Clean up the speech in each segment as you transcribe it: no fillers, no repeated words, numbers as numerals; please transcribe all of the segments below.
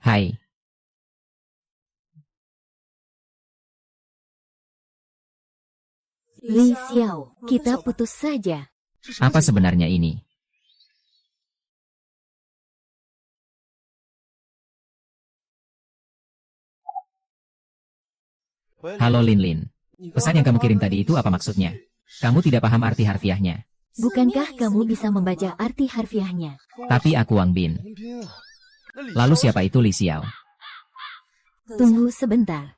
Hai, Li Xiao, kita putus saja. apa sebenarnya ini? Halo Lin Lin. Pesan yang kamu kirim tadi itu apa maksudnya? Kamu tidak paham arti harfiahnya. Bukankah kamu bisa membaca arti harfiahnya? Tapi aku Wang Bin. Lalu siapa itu Li Xiao? Tunggu sebentar.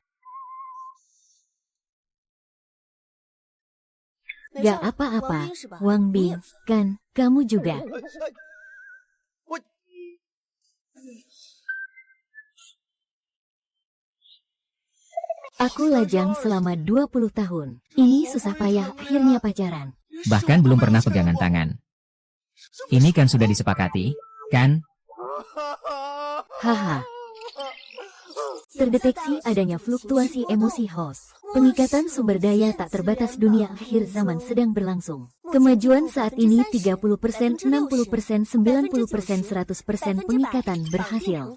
Gak apa-apa, Wang Bin, kan, kamu juga. Aku lajang selama 20 tahun. Ini susah payah akhirnya pacaran. Bahkan belum pernah pegangan tangan. Ini kan sudah disepakati, kan? Haha. Terdeteksi adanya fluktuasi emosi host. Pengikatan sumber daya tak terbatas dunia akhir zaman sedang berlangsung. Kemajuan saat ini 30%, 60%, 90%, 100% pengikatan berhasil.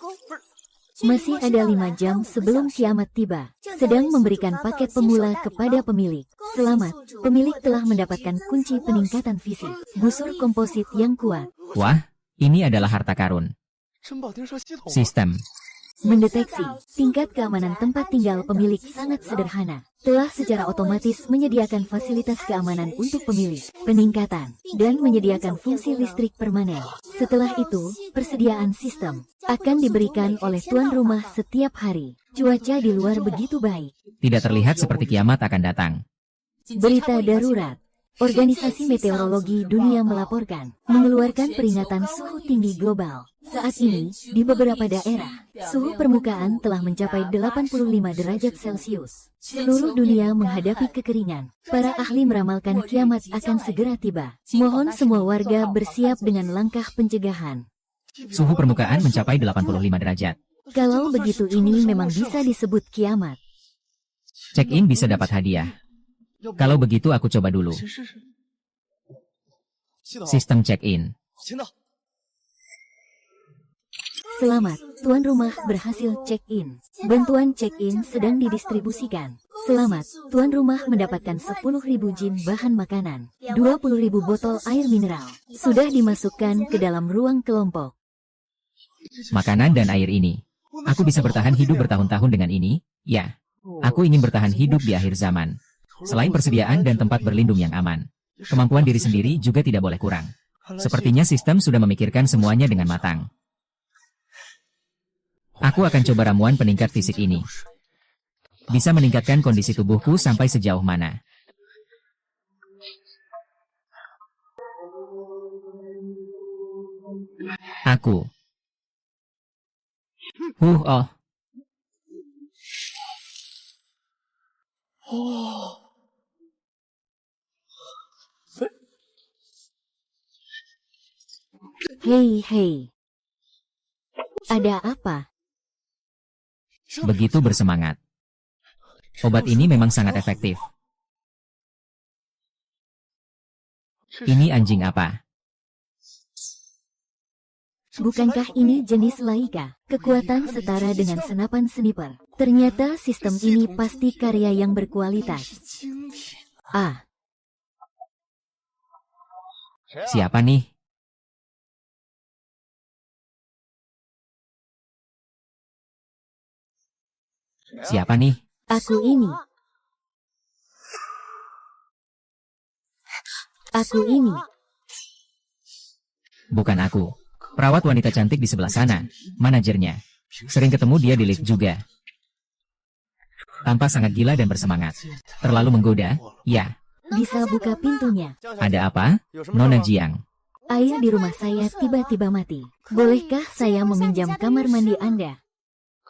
Masih ada 5 jam sebelum kiamat tiba. Sedang memberikan paket pemula kepada pemilik. Selamat, pemilik telah mendapatkan kunci peningkatan fisik. Busur komposit yang kuat. Wah, ini adalah harta karun. Sistem. Mendeteksi, tingkat keamanan tempat tinggal pemilik sangat sederhana. Telah secara otomatis menyediakan fasilitas keamanan untuk pemilik, peningkatan, dan menyediakan fungsi listrik permanen. Setelah itu, persediaan sistem akan diberikan oleh tuan rumah setiap hari. Cuaca di luar begitu baik. Tidak terlihat seperti kiamat akan datang. Berita darurat. Organisasi Meteorologi Dunia melaporkan, mengeluarkan peringatan suhu tinggi global. Saat ini, di beberapa daerah, suhu permukaan telah mencapai 85 derajat Celcius. Seluruh dunia menghadapi kekeringan. Para ahli meramalkan kiamat akan segera tiba. Mohon semua warga bersiap dengan langkah pencegahan. Suhu permukaan mencapai 85 derajat. Kalau begitu ini memang bisa disebut kiamat. Check-in bisa dapat hadiah. Kalau begitu aku coba dulu. Sistem check-in. Selamat, tuan rumah berhasil check-in. Bantuan check-in sedang didistribusikan. Selamat, tuan rumah mendapatkan 10.000 jin bahan makanan, 20.000 botol air mineral. Sudah dimasukkan ke dalam ruang kelompok. Makanan dan air ini. Aku bisa bertahan hidup bertahun-tahun dengan ini? Ya. Aku ingin bertahan hidup di akhir zaman. Selain persediaan dan tempat berlindung yang aman, kemampuan diri sendiri juga tidak boleh kurang. Sepertinya sistem sudah memikirkan semuanya dengan matang. Aku akan coba ramuan peningkat fisik ini. Bisa meningkatkan kondisi tubuhku sampai sejauh mana? Aku. Oh. Hei. Ada apa? Begitu bersemangat. Obat ini memang sangat efektif. Ini anjing apa? Bukankah ini jenis laika? Kekuatan setara dengan senapan sniper. Ternyata sistem ini pasti karya yang berkualitas. Ah, Siapa nih? Siapa nih? aku ini. Aku ini. Bukan aku. Perawat wanita cantik di sebelah sana. Manajernya. Sering ketemu dia di lift juga. Tampak sangat gila dan bersemangat. Terlalu menggoda? Ya. Bisa buka pintunya. Ada apa? Nona Jiang. Air di rumah saya tiba-tiba mati. Bolehkah saya meminjam kamar mandi Anda?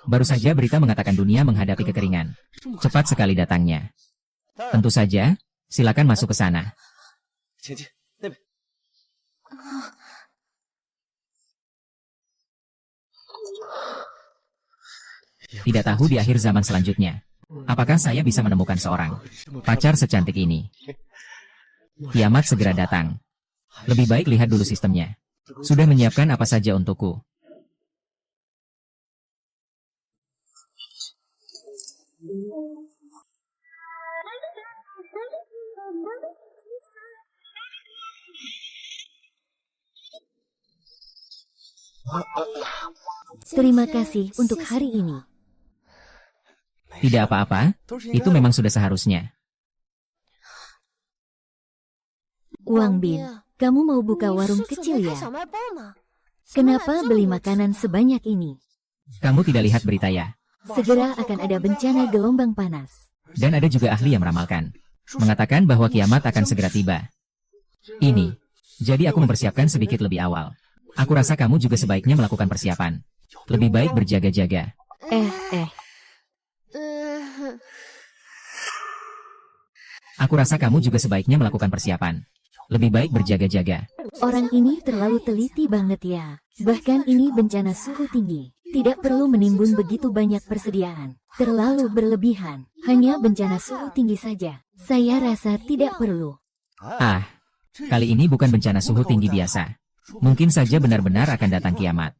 Baru saja berita mengatakan dunia menghadapi kekeringan. Cepat sekali datangnya. Tentu saja, silakan masuk ke sana. Tidak tahu di akhir zaman selanjutnya, apakah saya bisa menemukan seorang pacar secantik ini. Kiamat segera datang. Lebih baik lihat dulu sistemnya. Sudah menyiapkan apa saja untukku. Terima kasih untuk hari ini. Tidak apa-apa, itu memang sudah seharusnya. Wang Bin, kamu mau buka warung kecil ya? Kenapa beli makanan sebanyak ini? Kamu tidak lihat berita ya? Segera akan ada bencana gelombang panas. Dan ada juga ahli yang meramalkan. Mengatakan bahwa kiamat akan segera tiba. Ini. Jadi aku mempersiapkan sedikit lebih awal. Aku rasa kamu juga sebaiknya melakukan persiapan. Lebih baik berjaga-jaga. Aku rasa kamu juga sebaiknya melakukan persiapan. Lebih baik berjaga-jaga. Orang ini terlalu teliti banget ya. Bahkan ini bencana suhu tinggi. Tidak perlu menimbun begitu banyak persediaan. Terlalu berlebihan. Hanya bencana suhu tinggi saja. Saya rasa tidak perlu. Kali ini bukan bencana suhu tinggi biasa. Mungkin saja benar-benar akan datang kiamat.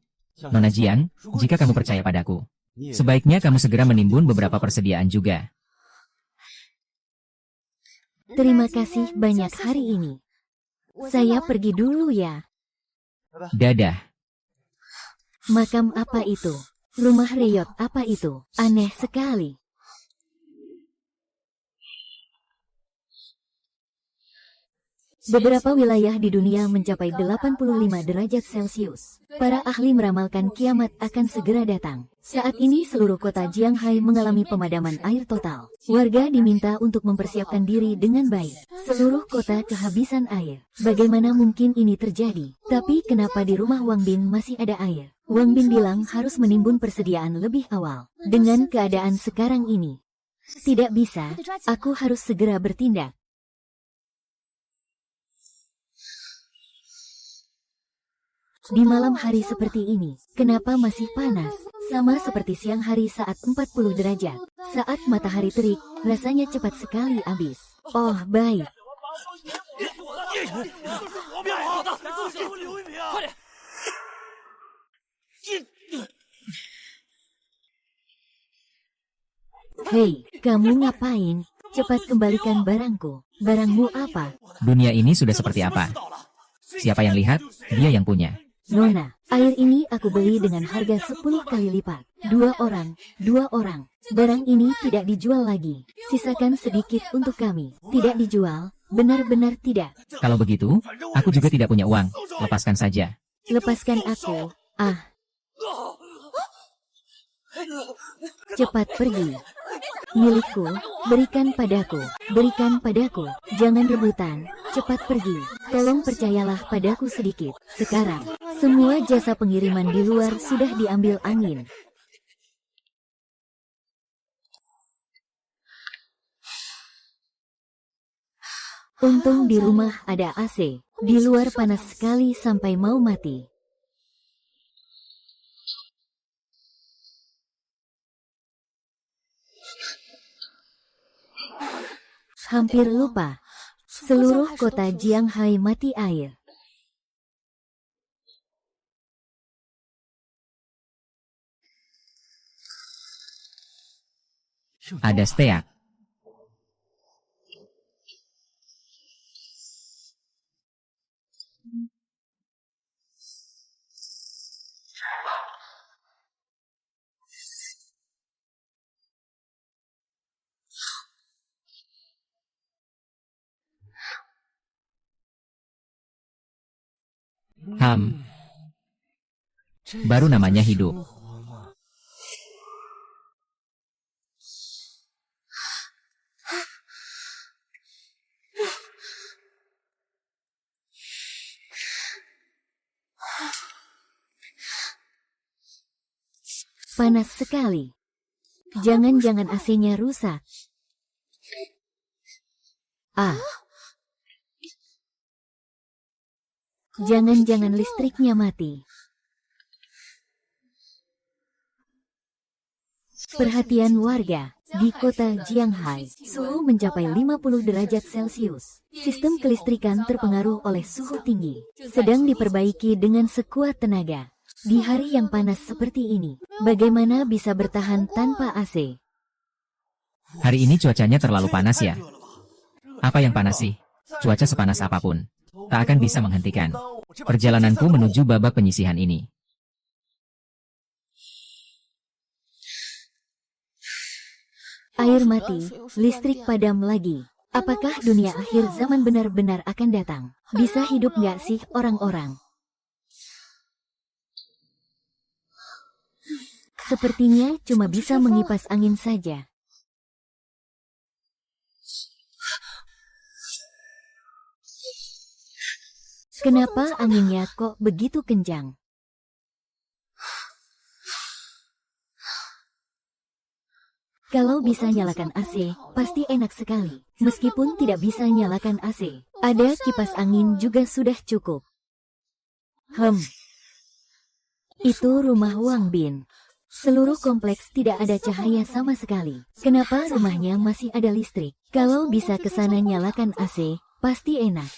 Nona Jiang, jika kamu percaya padaku, sebaiknya kamu segera menimbun beberapa persediaan juga. Terima kasih banyak hari ini. Saya pergi dulu ya. Dadah. Makam apa itu? Rumah reyot apa itu? Aneh sekali. Beberapa wilayah di dunia mencapai 85 derajat Celcius. Para ahli meramalkan kiamat akan segera datang. Saat ini seluruh kota Jianghai mengalami pemadaman air total. Warga diminta untuk mempersiapkan diri dengan baik. Seluruh kota kehabisan air. Bagaimana mungkin ini terjadi? Tapi kenapa di rumah Wang Bin masih ada air? Wang Bin bilang harus menimbun persediaan lebih awal. Dengan keadaan sekarang ini, tidak bisa, aku harus segera bertindak. Di malam hari seperti ini, kenapa masih panas? Sama seperti siang hari saat 40 derajat. Saat matahari terik, rasanya cepat sekali habis. Oh, baik. Hei, kamu ngapain? Cepat kembalikan barangku. Barangmu apa? Dunia ini sudah seperti apa? Siapa yang lihat, dia yang punya. Nona, air ini aku beli dengan harga 10 kali lipat. 2 orang. Barang ini tidak dijual lagi. Sisakan sedikit untuk kami. Tidak dijual, benar-benar tidak. Kalau begitu, aku juga tidak punya uang. Lepaskan saja. Lepaskan aku. Cepat pergi. Milikku, berikan padaku. Berikan padaku. Jangan rebutan. Cepat pergi. Tolong percayalah padaku sedikit. Sekarang, semua jasa pengiriman di luar sudah diambil angin. Untung di rumah ada AC. Di luar panas sekali sampai mau mati. Hampir lupa. Seluruh kota Jianghai mati air. Ada steak. Baru namanya hidup. Panas sekali. Jangan-jangan AC-nya rusak. Jangan-jangan listriknya mati. Perhatian warga, di kota Jianghai, suhu mencapai 50 derajat Celcius. Sistem kelistrikan terpengaruh oleh suhu tinggi, sedang diperbaiki dengan sekuat tenaga. Di hari yang panas seperti ini, bagaimana bisa bertahan tanpa AC? Hari ini cuacanya terlalu panas ya? Apa yang panas sih? Cuaca sepanas apapun tak akan bisa menghentikan perjalananku menuju babak penyisihan ini. Air mati, listrik padam lagi. Apakah dunia akhir zaman benar-benar akan datang? Bisa hidup nggak sih orang-orang? Sepertinya cuma bisa mengipas angin saja. Kenapa anginnya kok begitu kencang? Kalau bisa nyalakan AC, pasti enak sekali. Meskipun tidak bisa nyalakan AC, ada kipas angin juga sudah cukup. Itu rumah Wang Bin. Seluruh kompleks tidak ada cahaya sama sekali. Kenapa rumahnya masih ada listrik? Kalau bisa ke sana nyalakan AC, pasti enak.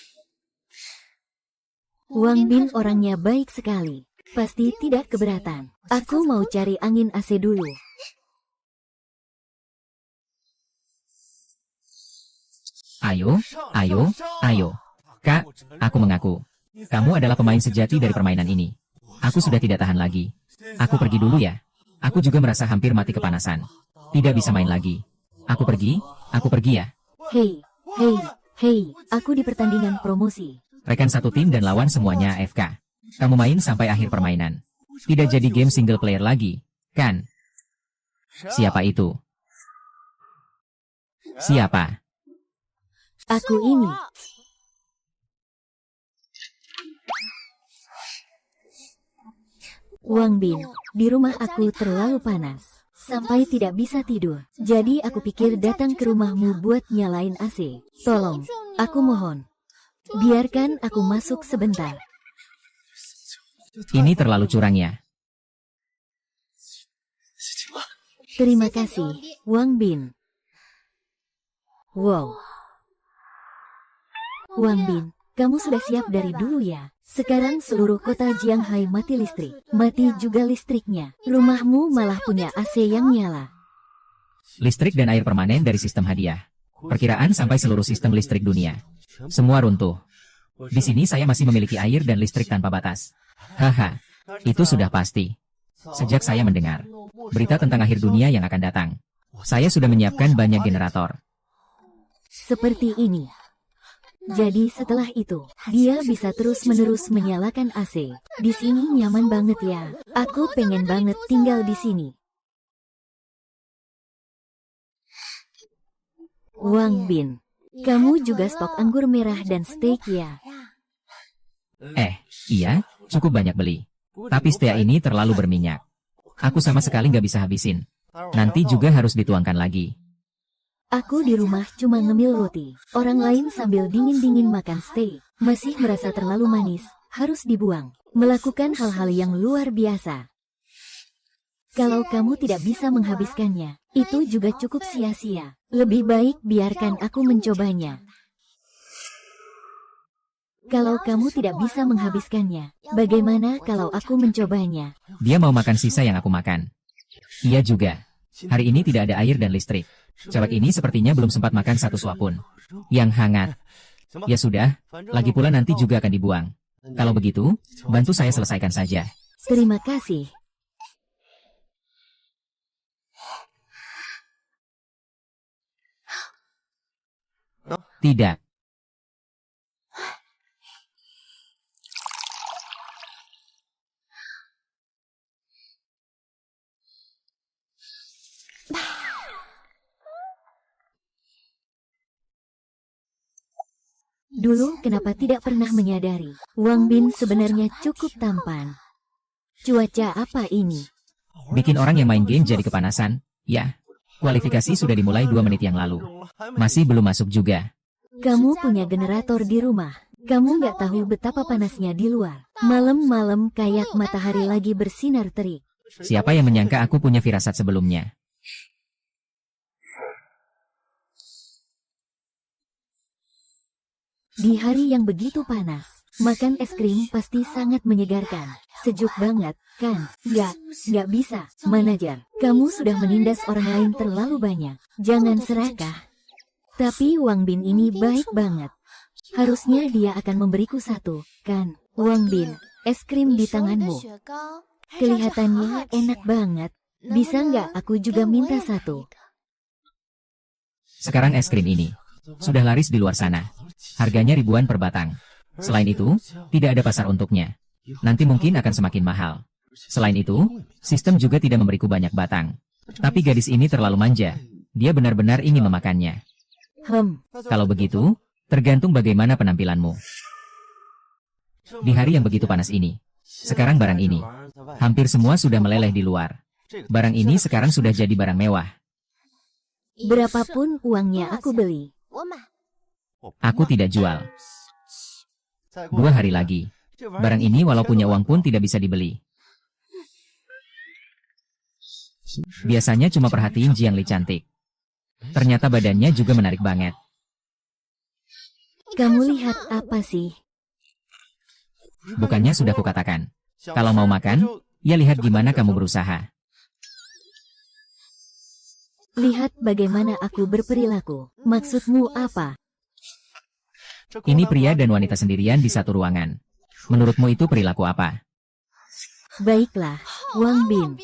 Wang Bin orangnya baik sekali. Pasti tidak keberatan. Aku mau cari angin AC dulu. Ayo. Kak, aku mengaku. Kamu adalah pemain sejati dari permainan ini. Aku sudah tidak tahan lagi. Aku pergi dulu ya. Aku juga merasa hampir mati kepanasan. Tidak bisa main lagi. Aku pergi ya. Hei, aku di pertandingan promosi. Rekan satu tim dan lawan semuanya AFK. Kamu main sampai akhir permainan. Tidak jadi game single player lagi, kan? Siapa itu? Siapa? Aku ini. Wang Bin, di rumah aku terlalu panas. Sampai tidak bisa tidur. Jadi aku pikir datang ke rumahmu buat nyalain AC. Tolong, aku mohon. Biarkan aku masuk sebentar. Ini terlalu curang ya. Terima kasih, Wang Bin. Wow. Wang Bin, kamu sudah siap dari dulu ya? Sekarang seluruh kota Jianghai mati listrik. Mati juga listriknya. Rumahmu malah punya AC yang nyala. Listrik dan air permanen dari sistem hadiah. Perkiraan sampai seluruh sistem listrik dunia. Semua runtuh. Di sini saya masih memiliki air dan listrik tanpa batas. Haha, itu sudah pasti. Sejak saya mendengar berita tentang akhir dunia yang akan datang, saya sudah menyiapkan banyak generator. Seperti ini. Jadi setelah itu, dia bisa terus-menerus menyalakan AC. Di sini nyaman banget ya. Aku pengen banget tinggal di sini. Wang Bin, kamu juga stok anggur merah dan steak ya? Iya, cukup banyak beli. Tapi stea ini terlalu berminyak. Aku sama sekali nggak bisa habisin. Nanti juga harus dituangkan lagi. Aku di rumah cuma ngemil roti. Orang lain sambil dingin-dingin makan steak. Masih merasa terlalu manis, harus dibuang. Melakukan hal-hal yang luar biasa. Kalau kamu tidak bisa menghabiskannya, itu juga cukup sia-sia. Lebih baik biarkan aku mencobanya. Kalau kamu tidak bisa menghabiskannya, bagaimana kalau aku mencobanya? Dia mau makan sisa yang aku makan. Iya juga. Hari ini tidak ada air dan listrik. Cewek ini sepertinya belum sempat makan satu suap pun. Yang hangat. Ya sudah, lagi pula nanti juga akan dibuang. Kalau begitu, bantu saya selesaikan saja. Terima kasih. Tidak. Dulu kenapa tidak pernah menyadari, Wang Bin sebenarnya cukup tampan. Cuaca apa ini? Bikin orang yang main game jadi kepanasan. Ya, kualifikasi sudah dimulai 2 menit yang lalu. Masih belum masuk juga. Kamu punya generator di rumah. Kamu nggak tahu betapa panasnya di luar. Malam-malam kayak matahari lagi bersinar terik. Siapa yang menyangka aku punya firasat sebelumnya? Di hari yang begitu panas, makan es krim pasti sangat menyegarkan. Sejuk banget, kan? Nggak bisa, manajer. Kamu sudah menindas orang lain terlalu banyak. Jangan serakah. Tapi Wang Bin ini baik banget. Harusnya dia akan memberiku satu, kan? Wang Bin, es krim di tanganmu. Kelihatannya enak banget. Bisa nggak aku juga minta satu? Sekarang es krim ini sudah laris di luar sana. Harganya ribuan per batang. Selain itu, tidak ada pasar untuknya. Nanti mungkin akan semakin mahal. Selain itu, sistem juga tidak memberiku banyak batang. Tapi gadis ini terlalu manja. Dia benar-benar ingin memakannya. Kalau begitu, tergantung bagaimana penampilanmu. Di hari yang begitu panas ini, sekarang barang ini hampir semua sudah meleleh di luar. Barang ini sekarang sudah jadi barang mewah. Berapapun uangnya aku beli. Aku tidak jual. 2 hari lagi, barang ini walau punya uang pun tidak bisa dibeli. Biasanya cuma perhatiin Jiangli cantik. Ternyata badannya juga menarik banget. Kamu lihat apa sih? Bukannya sudah kukatakan, kalau mau makan, ya lihat gimana kamu berusaha. Lihat bagaimana aku berperilaku. Maksudmu apa? Ini pria dan wanita sendirian di satu ruangan. Menurutmu itu perilaku apa? Baiklah, Wang Bin.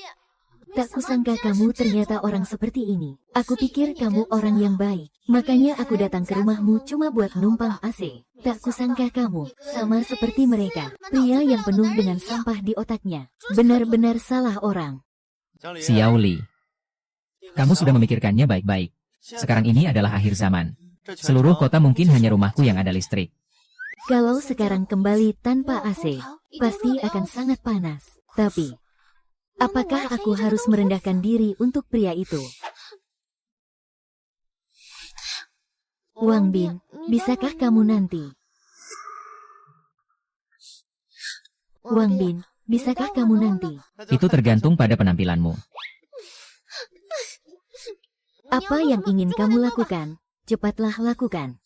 Tak kusangka kamu ternyata orang seperti ini. Aku pikir kamu orang yang baik. Makanya aku datang ke rumahmu cuma buat numpang AC. Tak kusangka kamu sama seperti mereka. Pria yang penuh dengan sampah di otaknya. Benar-benar salah orang. Xiao Li, kamu sudah memikirkannya baik-baik. Sekarang ini adalah akhir zaman. Seluruh kota mungkin hanya rumahku yang ada listrik. Kalau sekarang kembali tanpa AC, pasti akan sangat panas. Tapi, apakah aku harus merendahkan diri untuk pria itu? Wang Bin, bisakah kamu nanti? Wang Bin, bisakah kamu nanti? Itu tergantung pada penampilanmu. Apa yang ingin kamu lakukan? Cepatlah lakukan.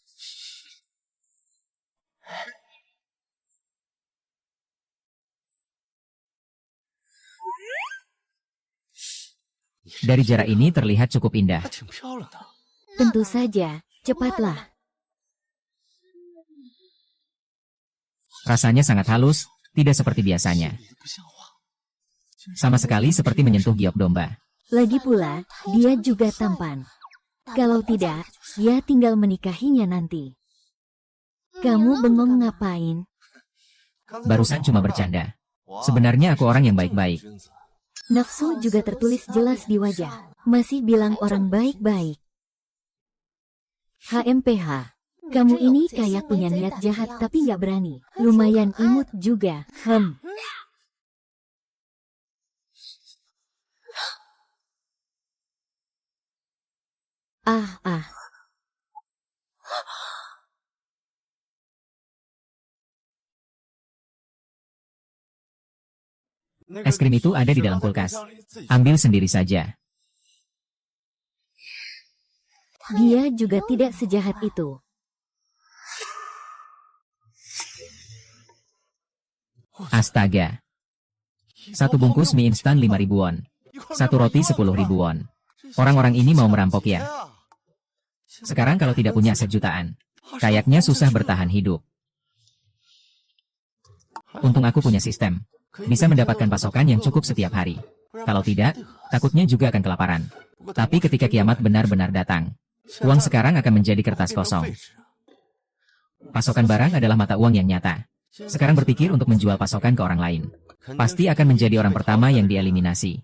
Dari jarak ini terlihat cukup indah. Tentu saja, cepatlah. Rasanya sangat halus, tidak seperti biasanya. Sama sekali seperti menyentuh giok domba. Lagi pula, dia juga tampan. Kalau tidak, ya tinggal menikahinya nanti. Kamu bengong ngapain? Barusan cuma bercanda. Sebenarnya aku orang yang baik-baik. Nafsu juga tertulis jelas di wajah. Masih bilang orang baik-baik. HMPH. Kamu ini kayak punya niat jahat tapi nggak berani. Lumayan imut juga. Ah. Es krim itu ada di dalam kulkas. Ambil sendiri saja. Dia juga tidak sejahat itu. Astaga. 1 bungkus mie instan 5.000 won. 1 roti 10.000 won. Orang-orang ini mau merampok ya? Sekarang kalau tidak punya aset jutaan, kayaknya susah bertahan hidup. Untung aku punya sistem. Bisa mendapatkan pasokan yang cukup setiap hari. Kalau tidak, takutnya juga akan kelaparan. Tapi ketika kiamat benar-benar datang, uang sekarang akan menjadi kertas kosong. Pasokan barang adalah mata uang yang nyata. Sekarang berpikir untuk menjual pasokan ke orang lain. Pasti akan menjadi orang pertama yang dieliminasi.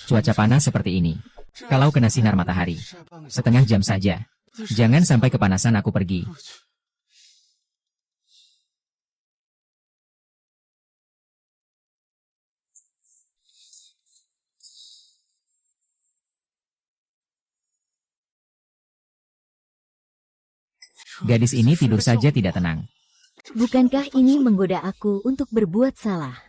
Cuaca panas seperti ini. Kalau kena sinar matahari, setengah jam saja. Jangan sampai kepanasan aku pergi. Gadis ini tidur saja tidak tenang. Bukankah ini menggoda aku untuk berbuat salah?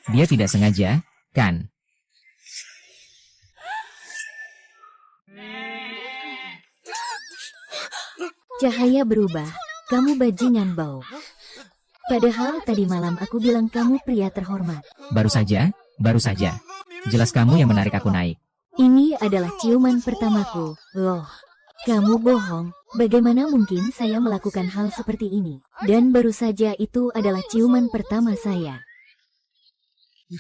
Dia tidak sengaja, kan? Cahaya berubah. Kamu bajingan bau. Padahal tadi malam aku bilang kamu pria terhormat. Baru saja. Jelas kamu yang menarik aku naik. Ini adalah ciuman pertamaku. Loh, kamu bohong. Bagaimana mungkin saya melakukan hal seperti ini? Dan baru saja itu adalah ciuman pertama saya.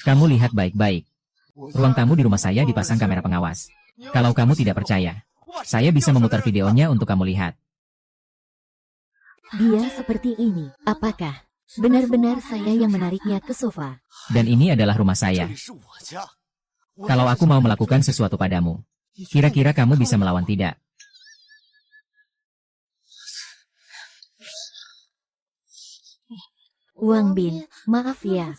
Kamu lihat baik-baik. Ruang tamu di rumah saya dipasang kamera pengawas. Kalau kamu tidak percaya, saya bisa memutar videonya untuk kamu lihat. Dia seperti ini. Apakah benar-benar saya yang menariknya ke sofa? Dan ini adalah rumah saya. Kalau aku mau melakukan sesuatu padamu, kira-kira kamu bisa melawan tidak? Wang Bin, maaf ya.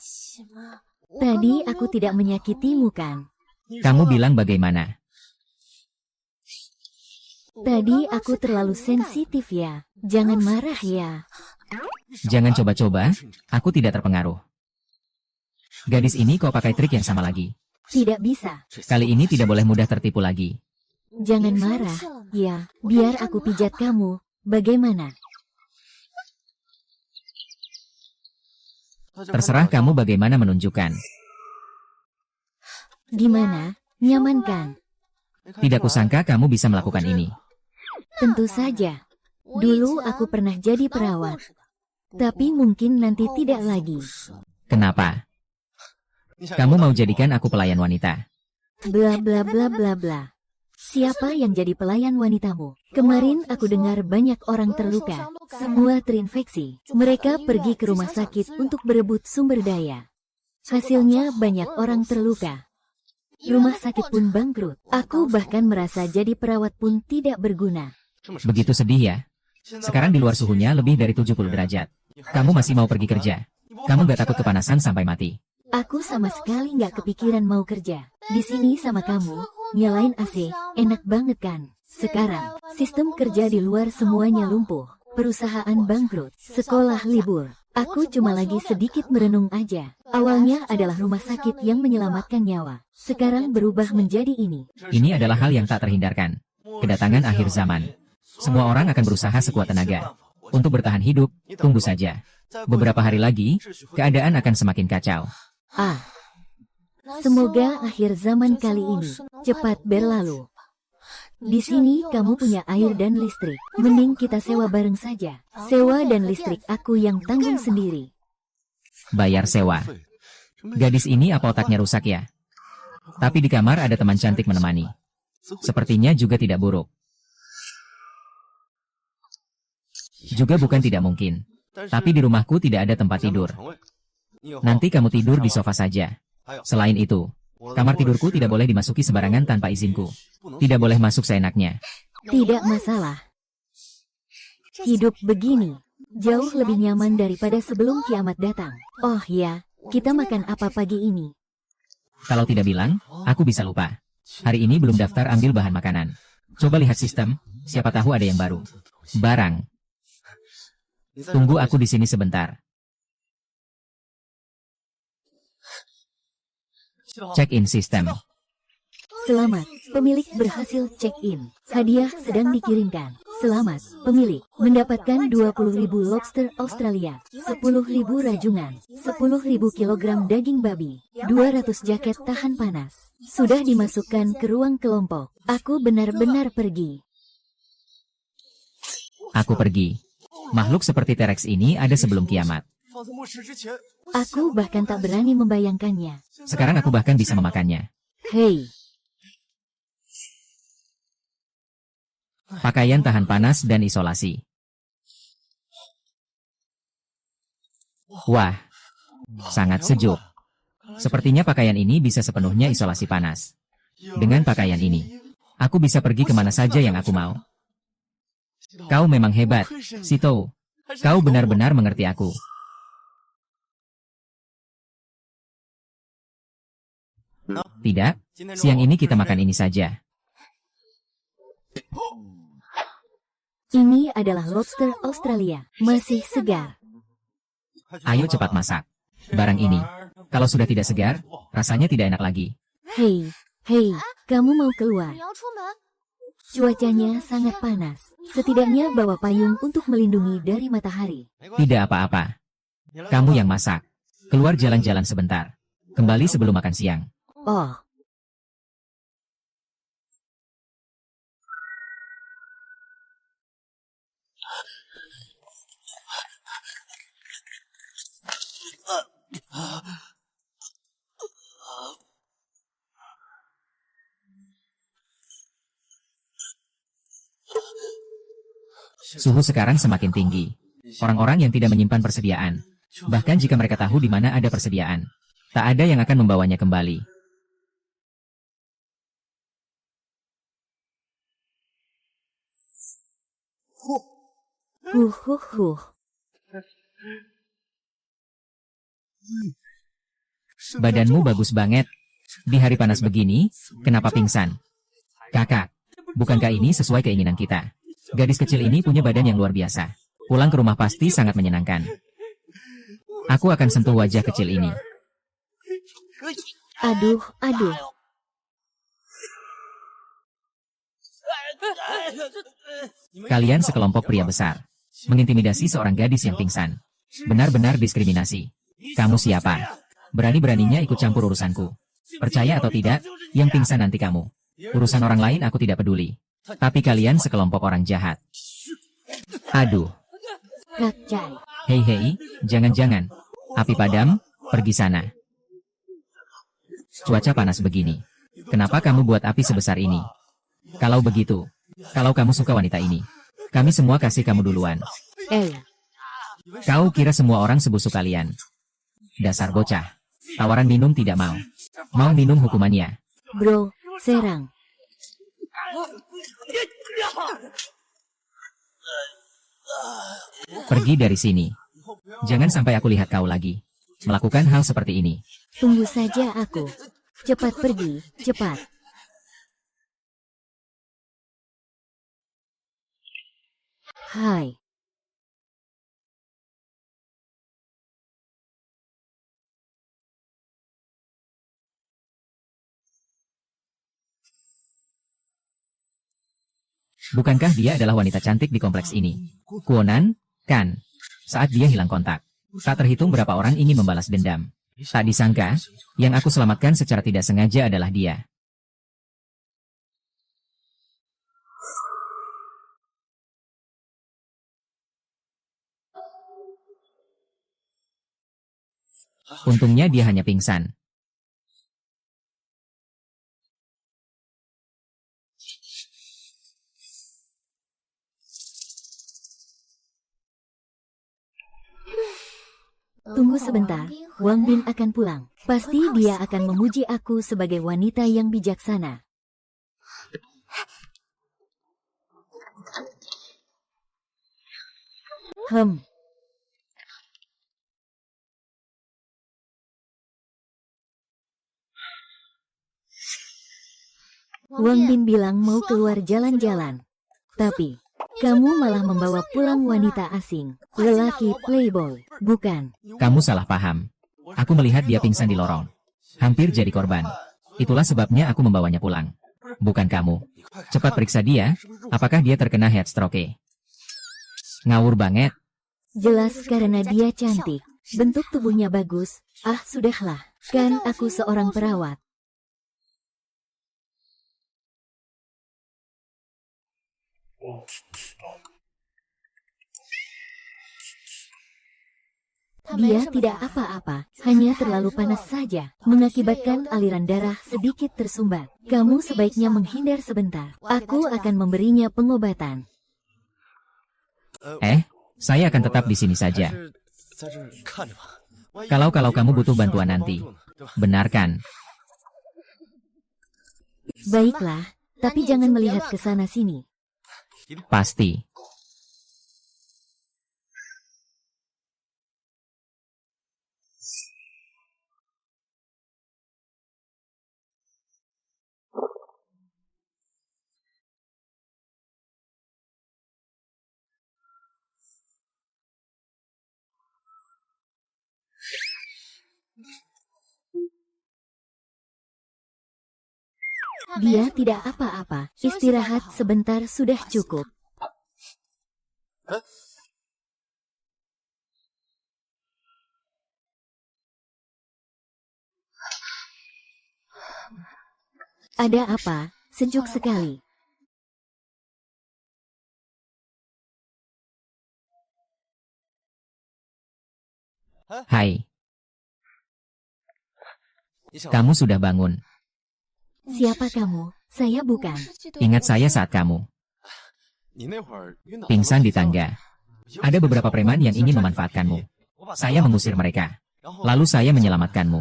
Tadi aku tidak menyakitimu kan? Kamu bilang bagaimana? Tadi aku terlalu sensitif ya. Jangan marah ya. Jangan coba-coba, aku tidak terpengaruh. Gadis ini kok pakai trik yang sama lagi? Tidak bisa. Kali ini tidak boleh mudah tertipu lagi. Jangan marah. Ya, biar aku pijat kamu. Bagaimana? Terserah kamu bagaimana menunjukkan. Gimana? Nyaman kan? Tidak kusangka kamu bisa melakukan ini. Tentu saja. Dulu aku pernah jadi perawat. Tapi mungkin nanti tidak lagi. Kenapa? Kamu mau jadikan aku pelayan wanita? Bla bla bla bla bla. Siapa yang jadi pelayan wanitamu? Kemarin aku dengar banyak orang terluka. Semua terinfeksi. Mereka pergi ke rumah sakit untuk berebut sumber daya. Hasilnya banyak orang terluka. Rumah sakit pun bangkrut. Aku bahkan merasa jadi perawat pun tidak berguna. Begitu sedih ya? Sekarang di luar suhunya lebih dari 70 derajat. Kamu masih mau pergi kerja? Kamu gak takut kepanasan sampai mati? Aku sama sekali nggak kepikiran mau kerja. Di sini sama kamu, nyalain AC, enak banget kan? Sekarang, sistem kerja di luar semuanya lumpuh. Perusahaan bangkrut, sekolah libur. Aku cuma lagi sedikit merenung aja. Awalnya adalah rumah sakit yang menyelamatkan nyawa. Sekarang berubah menjadi ini. Ini adalah hal yang tak terhindarkan. Kedatangan akhir zaman. Semua orang akan berusaha sekuat tenaga. Untuk bertahan hidup, tunggu saja. Beberapa hari lagi, keadaan akan semakin kacau. Semoga akhir zaman kali ini cepat berlalu. Di sini kamu punya air dan listrik. Mending kita sewa bareng saja. Sewa dan listrik aku yang tanggung sendiri. Bayar sewa. Gadis ini apa otaknya rusak ya? Tapi di kamar ada teman cantik menemani. Sepertinya juga tidak buruk. Juga bukan tidak mungkin. Tapi di rumahku tidak ada tempat tidur. Nanti kamu tidur di sofa saja. Selain itu, kamar tidurku tidak boleh dimasuki sembarangan tanpa izinku. Tidak boleh masuk seenaknya. Tidak masalah. Hidup begini jauh lebih nyaman daripada sebelum kiamat datang. Oh ya, kita makan apa pagi ini? Kalau tidak bilang, aku bisa lupa. Hari ini belum daftar ambil bahan makanan. Coba lihat sistem, siapa tahu ada yang baru. Barang. Tunggu aku di sini sebentar. Check-in sistem. Selamat, pemilik berhasil check-in. Hadiah sedang dikirimkan. Selamat, pemilik mendapatkan 20.000 lobster Australia, 10.000 rajungan, 10.000 kilogram daging babi, 200 jaket tahan panas. Sudah dimasukkan ke ruang kelompok. Aku benar-benar pergi. Aku pergi. Makhluk seperti T-Rex ini ada sebelum kiamat. Aku bahkan tak berani membayangkannya. Sekarang aku bahkan bisa memakannya. Hei, Pakaian tahan panas dan isolasi. Wah, sangat sejuk. Sepertinya pakaian ini bisa sepenuhnya isolasi panas. Dengan pakaian ini, aku bisa pergi kemana saja yang aku mau. Kau memang hebat, Sito. Kau benar-benar mengerti aku. Tidak, siang ini kita makan ini saja. ini adalah lobster Australia. Masih segar. Ayo cepat masak. Barang ini, kalau sudah tidak segar, rasanya tidak enak lagi. Hei, kamu mau keluar? Cuacanya sangat panas. Setidaknya bawa payung untuk melindungi dari matahari. Tidak apa-apa. Kamu yang masak. Keluar jalan-jalan sebentar. Kembali sebelum makan siang. Oh, Suhu sekarang semakin tinggi. Orang-orang yang tidak menyimpan persediaan, bahkan jika mereka tahu di mana ada persediaan, tak ada yang akan membawanya kembali. Huh. Badanmu bagus banget. Di hari panas begini, kenapa pingsan? Kakak, bukankah ini sesuai keinginan kita? Gadis kecil ini punya badan yang luar biasa. Pulang ke rumah pasti sangat menyenangkan. Aku akan sentuh wajah kecil ini. Aduh. Kalian sekelompok pria besar, mengintimidasi seorang gadis yang pingsan. Benar-benar diskriminasi. Kamu siapa? Berani-beraninya ikut campur urusanku. Percaya atau tidak, yang pingsan nanti kamu. Urusan orang lain aku tidak peduli. Tapi kalian sekelompok orang jahat. Aduh. Kak Cai. Hei, jangan-jangan. Api padam, pergi sana. Cuaca panas begini. Kenapa kamu buat api sebesar ini? Kalau begitu, kalau kamu suka wanita ini, kami semua kasih kamu duluan. Kau kira semua orang sebusuk kalian? Dasar bocah. Tawaran minum tidak mau. Mau minum hukumannya. Bro, serang. Pergi dari sini. Jangan sampai aku lihat kau lagi melakukan hal seperti ini. Tunggu saja aku. Cepat pergi, cepat. Hai. Bukankah dia adalah wanita cantik di kompleks ini? Kuonan, kan? Saat dia hilang kontak, tak terhitung berapa orang ingin membalas dendam. Tak disangka, yang aku selamatkan secara tidak sengaja adalah dia. Untungnya dia hanya pingsan. Tunggu sebentar, Wang Bin akan pulang. Pasti dia akan memuji aku sebagai wanita yang bijaksana. Wang Bin bilang mau keluar jalan-jalan. Tapi, kamu malah membawa pulang wanita asing, lelaki playboy, bukan? Kamu salah paham. Aku melihat dia pingsan di lorong. Hampir jadi korban. Itulah sebabnya aku membawanya pulang. Bukan kamu. Cepat periksa dia, apakah dia terkena heat stroke. Ngawur banget. Jelas karena dia cantik. Bentuk tubuhnya bagus. Ah, sudahlah. Kan aku seorang perawat. Dia tidak apa-apa, hanya terlalu panas saja, mengakibatkan aliran darah sedikit tersumbat. Kamu sebaiknya menghindar sebentar. Aku akan memberinya pengobatan. Saya akan tetap di sini saja. Kalau kamu butuh bantuan nanti. Benar kan? Baiklah, tapi jangan melihat ke sana-sini. Pasti. Dia tidak apa-apa, istirahat sebentar sudah cukup. Ada apa? Sejuk sekali. Hai. Kamu sudah bangun. Siapa kamu? Saya bukan. Ingat saya saat kamu Pingsan di tangga. Ada beberapa preman yang ingin memanfaatkanmu. Saya mengusir mereka. Lalu saya menyelamatkanmu.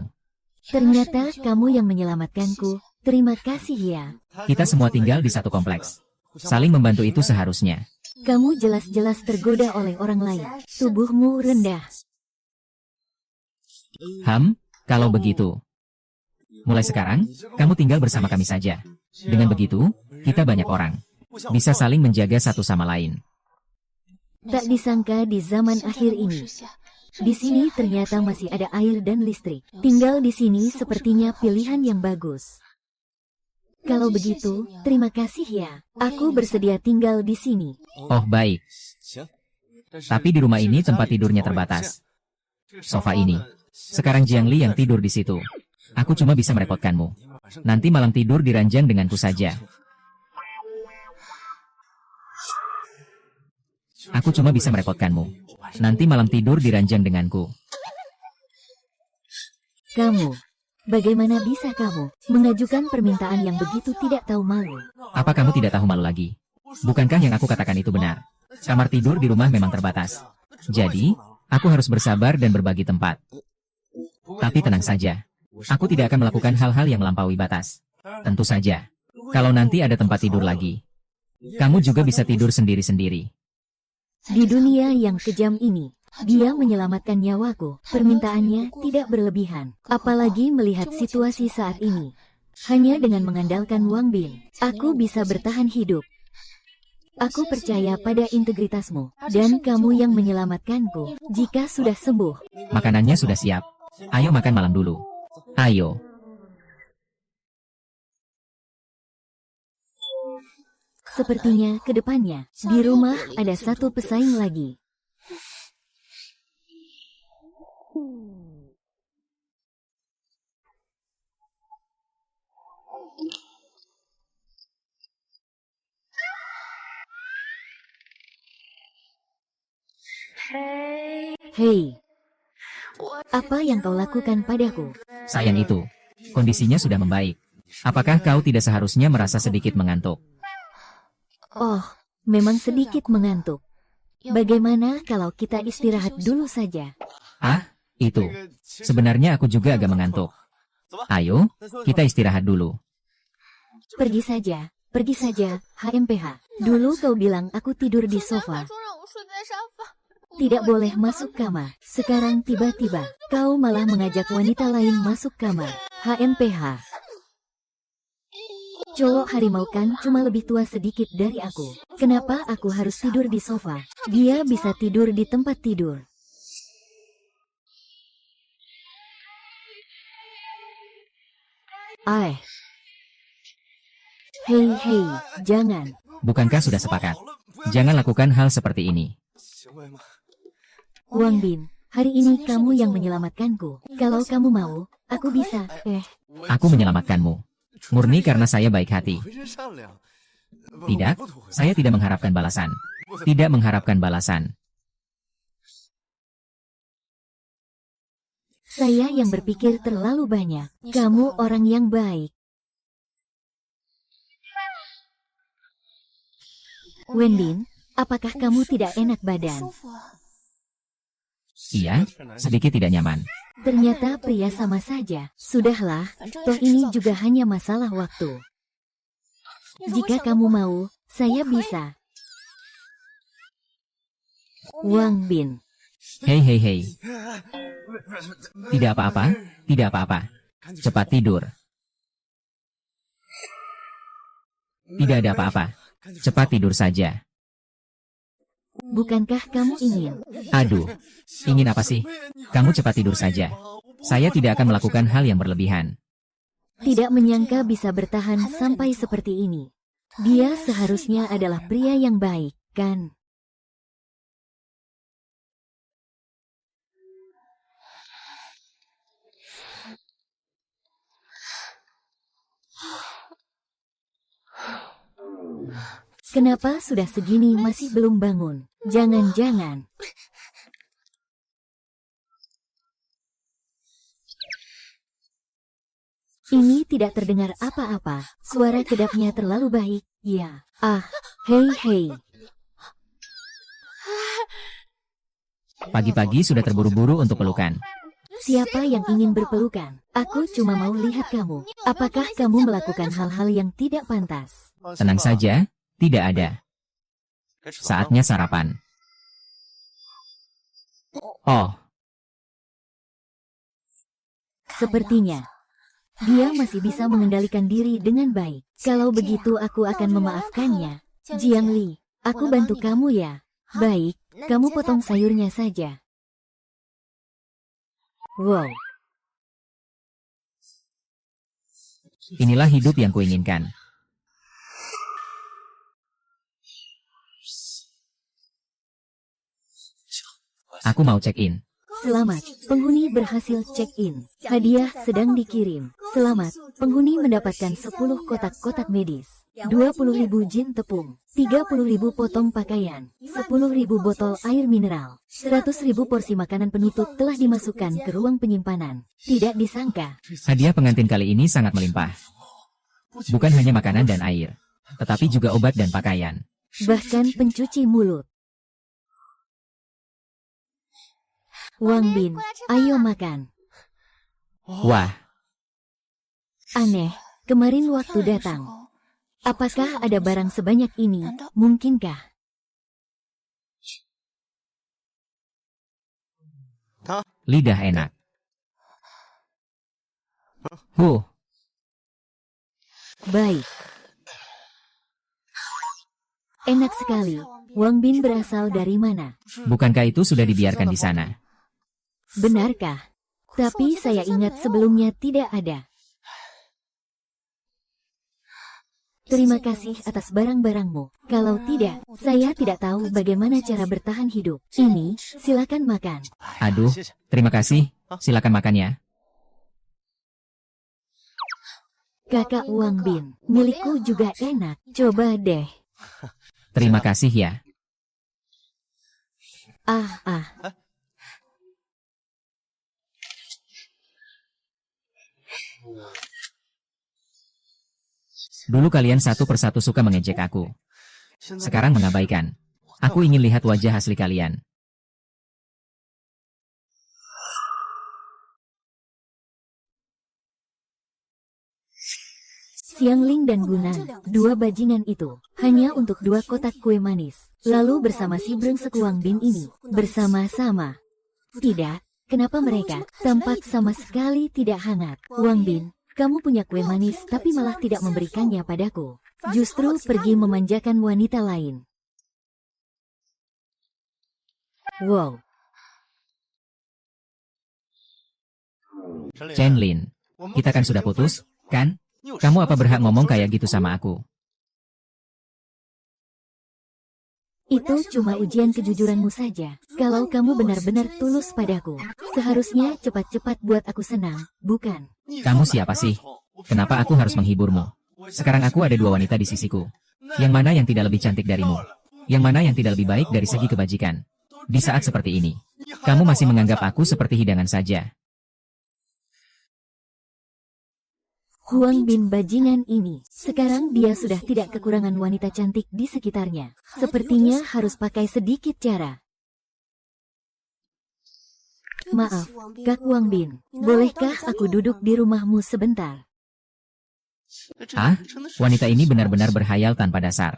Ternyata kamu yang menyelamatkanku. Terima kasih ya. Kita semua tinggal di satu kompleks. Saling membantu itu seharusnya. Kamu jelas-jelas tergoda oleh orang lain. Tubuhmu rendah. Kalau begitu. Mulai sekarang, kamu tinggal bersama kami saja. Dengan begitu, kita banyak orang. Bisa saling menjaga satu sama lain. Tak disangka di zaman akhir ini. Di sini ternyata masih ada air dan listrik. Tinggal di sini sepertinya pilihan yang bagus. Kalau begitu, terima kasih ya. Aku bersedia tinggal di sini. Oh baik. Tapi di rumah ini tempat tidurnya terbatas. Sofa ini. Sekarang Jiangli yang tidur di situ. Aku cuma bisa merepotkanmu. Nanti malam tidur di ranjang denganku saja. Aku cuma bisa merepotkanmu. Nanti malam tidur di ranjang denganku. Kamu, bagaimana bisa kamu mengajukan permintaan yang begitu tidak tahu malu? Apa kamu tidak tahu malu lagi? Bukankah yang aku katakan itu benar? Kamar tidur di rumah memang terbatas. Jadi, aku harus bersabar dan berbagi tempat. Tapi tenang saja. Aku tidak akan melakukan hal-hal yang melampaui batas. Tentu saja. Kalau nanti ada tempat tidur lagi, kamu juga bisa tidur sendiri-sendiri. Di dunia yang kejam ini, dia menyelamatkan nyawaku. Permintaannya tidak berlebihan. Apalagi melihat situasi saat ini. Hanya dengan mengandalkan Wang Bin, aku bisa bertahan hidup. Aku percaya pada integritasmu, dan kamu yang menyelamatkanku. Jika sudah sembuh, Makanannya sudah siap. Ayo makan malam dulu. Ayo. sepertinya ke depannya, di rumah ada satu pesaing lagi. Hei, apa yang kau lakukan padaku? Sayang itu. Kondisinya sudah membaik. Apakah kau tidak seharusnya merasa sedikit mengantuk? Oh, memang sedikit mengantuk. Bagaimana kalau kita istirahat dulu saja? Itu. Sebenarnya aku juga agak mengantuk. Ayo, kita istirahat dulu. Pergi saja, HMPH. Dulu kau bilang aku tidur di sofa. Tidak boleh masuk kamar. Sekarang tiba-tiba, kau malah mengajak wanita lain masuk kamar. HMPH. Cowok harimau kan cuma lebih tua sedikit dari aku. Kenapa aku harus tidur di sofa? Dia bisa tidur di tempat tidur. Hei, jangan. Bukankah sudah sepakat? Jangan lakukan hal seperti ini. Wang Bin, hari ini kamu yang menyelamatkanku. Kalau kamu mau, aku bisa. Aku menyelamatkanmu. Murni karena saya baik hati. Tidak, saya tidak mengharapkan balasan. Tidak mengharapkan balasan. Saya yang berpikir terlalu banyak. Kamu orang yang baik. Wenbin, apakah kamu tidak enak badan? Iya, sedikit tidak nyaman. Ternyata pria sama saja. Sudahlah, toh ini juga hanya masalah waktu. Jika kamu mau, saya bisa. Wang Bin. Hei. Tidak apa-apa. Cepat tidur. Tidak ada apa-apa. Cepat tidur saja. Bukankah kamu ingin? Aduh, ingin apa sih? Kamu cepat tidur saja. Saya tidak akan melakukan hal yang berlebihan. Tidak menyangka bisa bertahan sampai seperti ini. Dia seharusnya adalah pria yang baik, kan? Kenapa sudah segini masih belum bangun? Jangan-jangan. Ini tidak terdengar apa-apa. Suara kedapnya terlalu baik. Ya. Hei. Pagi-pagi sudah terburu-buru untuk pelukan. Siapa yang ingin berpelukan? Aku cuma mau lihat kamu. Apakah kamu melakukan hal-hal yang tidak pantas? Tenang saja, tidak ada. Saatnya sarapan. Oh, Sepertinya dia masih bisa mengendalikan diri dengan baik. Kalau begitu aku akan memaafkannya. Jiang Li, aku bantu kamu ya. Baik, kamu potong sayurnya saja. Wow, inilah hidup yang kuinginkan. Aku mau check-in. selamat, penghuni berhasil check-in. Hadiah sedang dikirim. Selamat, penghuni mendapatkan 10 kotak-kotak medis. 20.000 jin tepung, 30.000 potong pakaian, 10.000 botol air mineral, 100.000 porsi makanan penutup telah dimasukkan ke ruang penyimpanan. Tidak disangka, Hadiah pengantin kali ini sangat melimpah. Bukan hanya makanan dan air, tetapi juga obat dan pakaian. bahkan pencuci mulut. Wang Bin, ayo makan. Wah, Aneh, kemarin waktu datang. Apakah ada barang sebanyak ini? Mungkinkah? lidah enak. Huh, Baik. Enak sekali. Wang Bin berasal dari mana? bukankah itu sudah dibiarkan di sana? Benarkah? Tapi saya ingat sebelumnya tidak ada. Terima kasih atas barang-barangmu. Kalau tidak, saya tidak tahu bagaimana cara bertahan hidup. Ini, silakan makan. Aduh, terima kasih. Silakan makan ya. Kakak Wang Bin, milikku juga enak. Coba deh. Terima kasih ya. Ah. Dulu kalian satu persatu suka mengejek aku. Sekarang mengabaikan. Aku ingin lihat wajah asli kalian. Xiangling dan Gunan, dua bajingan itu, hanya untuk 2 kotak kue manis. Lalu bersama si brengsek Wang Bin ini, bersama-sama. Tidak, kenapa mereka tampak sama sekali tidak hangat? Wang Bin, kamu punya kue manis tapi malah tidak memberikannya padaku. Justru pergi memanjakan wanita lain. Wow, Chen Lin, kita kan sudah putus, kan? Kamu apa berhak ngomong kayak gitu sama aku? itu cuma ujian kejujuranmu saja. Kalau kamu benar-benar tulus padaku, seharusnya cepat-cepat buat aku senang, bukan? Kamu siapa sih? Kenapa aku harus menghiburmu? Sekarang aku ada 2 wanita di sisiku. Yang mana yang tidak lebih cantik darimu? Yang mana yang tidak lebih baik dari segi kebajikan? Di saat seperti ini, kamu masih menganggap aku seperti hidangan saja. Huang Bin bajingan ini, sekarang dia sudah tidak kekurangan wanita cantik di sekitarnya. Sepertinya harus pakai sedikit cara. Maaf, Kak Wang Bin, bolehkah aku duduk di rumahmu sebentar? Ah, wanita ini benar-benar berhayal tanpa dasar.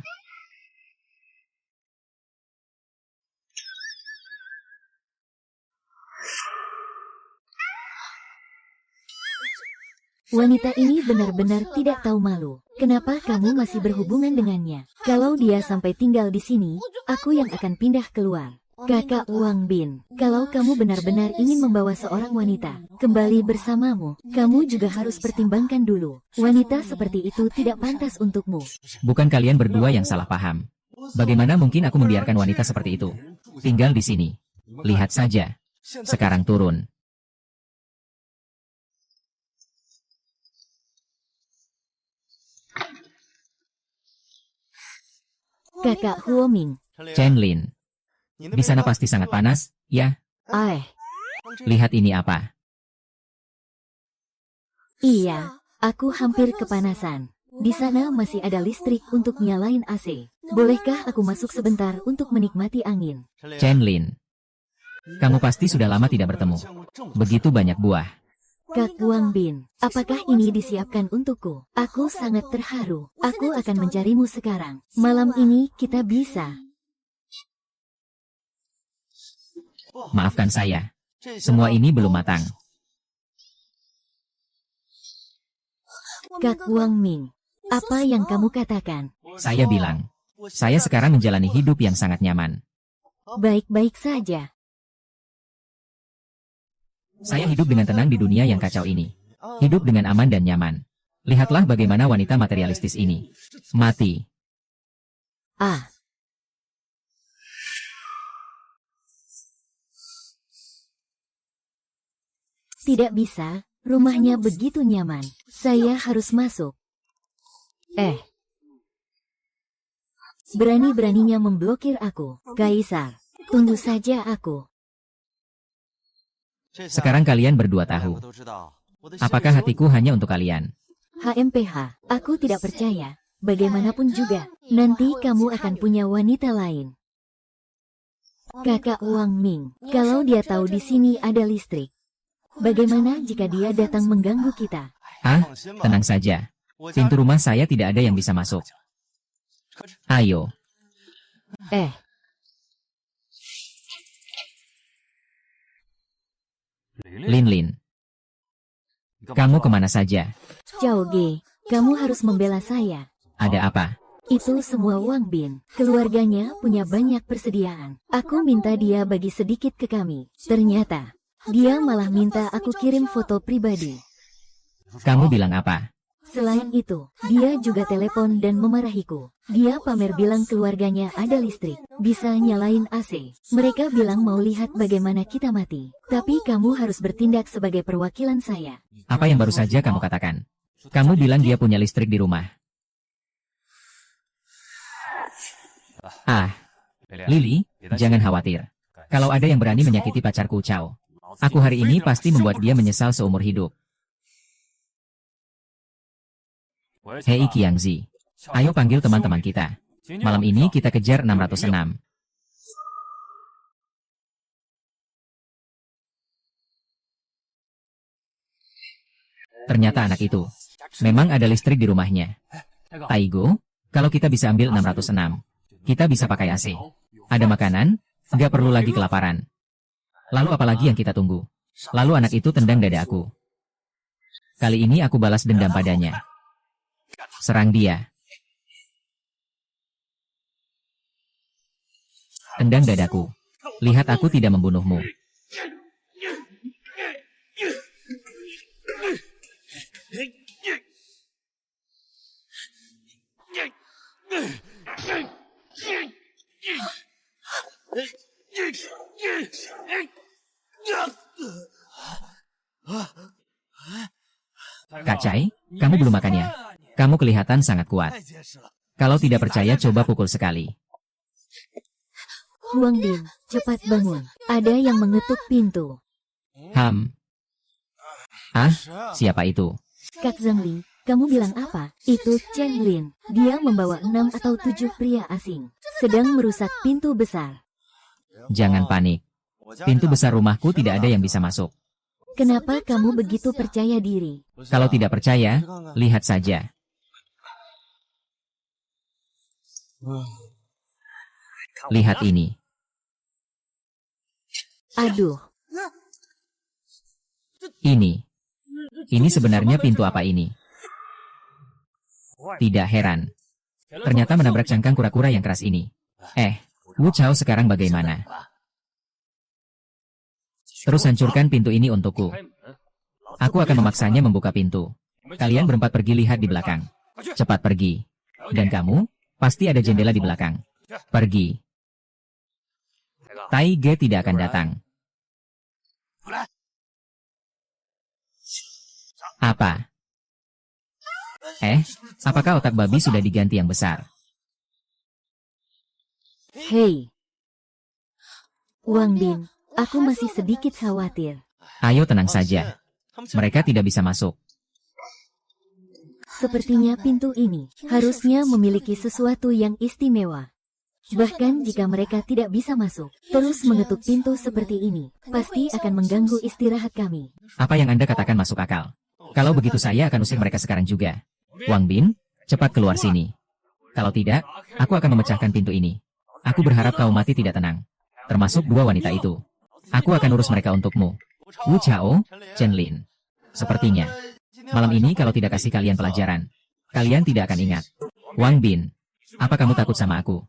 Wanita ini benar-benar tidak tahu malu. Kenapa kamu masih berhubungan dengannya? Kalau dia sampai tinggal di sini, aku yang akan pindah keluar. Kakak Wang Bin, kalau kamu benar-benar ingin membawa seorang wanita kembali bersamamu, kamu juga harus pertimbangkan dulu. Wanita seperti itu tidak pantas untukmu. Bukan kalian berdua yang salah paham. Bagaimana mungkin aku membiarkan wanita seperti itu tinggal di sini? Lihat saja. Sekarang turun. Kakak Huoming, Chen Lin. Di sana pasti sangat panas, ya? Lihat ini apa? Iya, aku hampir kepanasan. Di sana masih ada listrik untuk nyalain AC. Bolehkah aku masuk sebentar untuk menikmati angin? Chen Lin, kamu pasti sudah lama tidak bertemu. Begitu banyak buah. Kak Wang Bin, apakah ini disiapkan untukku? Aku sangat terharu. Aku akan mencarimu sekarang. Malam ini kita bisa. Maafkan saya. Semua ini belum matang. Kak Wang Ming, apa yang kamu katakan? Saya bilang, saya sekarang menjalani hidup yang sangat nyaman. Baik-baik saja. Saya hidup dengan tenang di dunia yang kacau ini. Hidup dengan aman dan nyaman. Lihatlah bagaimana wanita materialistis ini. Mati. Ah, tidak bisa. Rumahnya begitu nyaman. Saya harus masuk. Berani-beraninya memblokir aku. Kaisar, tunggu saja aku. Sekarang kalian berdua tahu. Apakah hatiku hanya untuk kalian? HMPH, aku tidak percaya. Bagaimanapun juga, nanti kamu akan punya wanita lain. Kakak Wang Ming, kalau dia tahu di sini ada listrik, bagaimana jika dia datang mengganggu kita? Tenang saja. Pintu rumah saya tidak ada yang bisa masuk. Ayo. Lin Lin. Kamu kemana saja? Cao Ge, kamu harus membela saya. Ada apa? Itu semua Wang Bin. Keluarganya punya banyak persediaan. Aku minta dia bagi sedikit ke kami. Ternyata, dia malah minta aku kirim foto pribadi. Kamu bilang apa? Selain itu, dia juga telepon dan memarahiku. Dia pamer bilang keluarganya ada listrik, bisa nyalain AC. Mereka bilang mau lihat bagaimana kita mati. Tapi kamu harus bertindak sebagai perwakilan saya. Apa yang baru saja kamu katakan? Kamu bilang dia punya listrik di rumah. Lily, jangan khawatir. Kalau ada yang berani menyakiti pacarku Cao, aku hari ini pasti membuat dia menyesal seumur hidup. Hei Qiangzi, ayo panggil teman-teman kita. Malam ini kita kejar 606. Ternyata anak itu memang ada listrik di rumahnya. Taigo, kalau kita bisa ambil 606, kita bisa pakai AC. Ada makanan, nggak perlu lagi kelaparan. Lalu apalagi yang kita tunggu? Lalu anak itu tendang dada aku. Kali ini aku balas dendam padanya. Serang dia. Tendang dadaku. Lihat aku tidak membunuhmu. Kak Chai, kamu belum makannya. Kamu kelihatan sangat kuat. Kalau tidak percaya coba pukul sekali. Huang Bin, cepat bangun. Ada yang mengetuk pintu. Siapa itu? Kak Zhang Li, kamu bilang apa? Itu Chen Lin. Dia membawa 6 atau 7 pria asing. Sedang merusak pintu besar. Jangan panik. Pintu besar rumahku tidak ada yang bisa masuk. Kenapa kamu begitu percaya diri? Kalau tidak percaya, lihat saja. Lihat ini. Aduh. Ini sebenarnya pintu apa ini? Tidak heran. Ternyata menabrak cangkang kura-kura yang keras ini. Wu Chao sekarang bagaimana? Terus hancurkan pintu ini untukku. Aku akan memaksanya membuka pintu. Kalian berempat pergi lihat di belakang. Cepat pergi. Dan kamu, pasti ada jendela di belakang. Pergi. Tai Ge tidak akan datang. Apa? Apakah otak babi sudah diganti yang besar? Hei. Wang Bin, aku masih sedikit khawatir. Ayo tenang saja. Mereka tidak bisa masuk. Sepertinya pintu ini harusnya memiliki sesuatu yang istimewa. Bahkan jika mereka tidak bisa masuk, terus mengetuk pintu seperti ini, pasti akan mengganggu istirahat kami. Apa yang Anda katakan masuk akal. Kalau begitu saya akan usir mereka sekarang juga. Wang Bin, cepat keluar sini. Kalau tidak, aku akan memecahkan pintu ini. Aku berharap kau mati tidak tenang. Termasuk dua wanita itu. Aku akan urus mereka untukmu. Wu Chao, Chen Lin. Sepertinya, malam ini kalau tidak kasih kalian pelajaran, kalian tidak akan ingat. Wang Bin, apa kamu takut sama aku?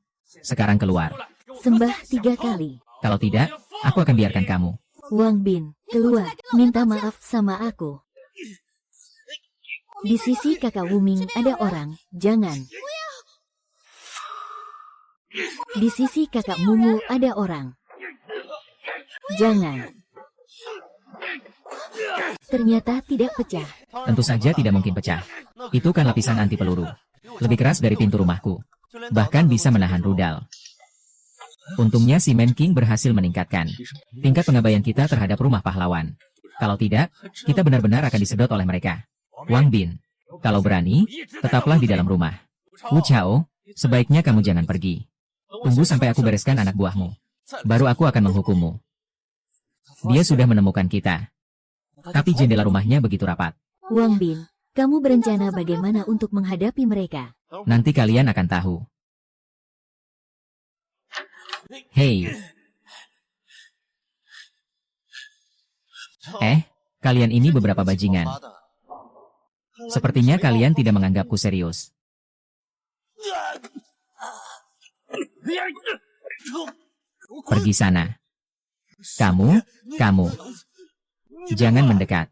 Sekarang keluar. Sembah 3 kali. Kalau tidak, aku akan biarkan kamu. Wang Bin, keluar. Minta maaf sama aku. Di sisi kakak Wuming ada orang, jangan. Di sisi kakak Mumu ada orang. Jangan. Ternyata tidak pecah. Tentu saja tidak mungkin pecah. Itu kan lapisan anti peluru. Lebih keras dari pintu rumahku. Bahkan bisa menahan rudal. Untungnya si Man King berhasil meningkatkan tingkat pengabaian kita terhadap rumah pahlawan. Kalau tidak, kita benar-benar akan disedot oleh mereka. Wang Bin, kalau berani, tetaplah di dalam rumah. Wu Chao, sebaiknya kamu jangan pergi. Tunggu sampai aku bereskan anak buahmu. Baru aku akan menghukummu. Dia sudah menemukan kita. Tapi jendela rumahnya begitu rapat. Wang Bin, kamu berencana bagaimana untuk menghadapi mereka? Nanti kalian akan tahu. Hei. Kalian ini beberapa bajingan. Sepertinya kalian tidak menganggapku serius. Pergi sana. Kamu. Jangan mendekat.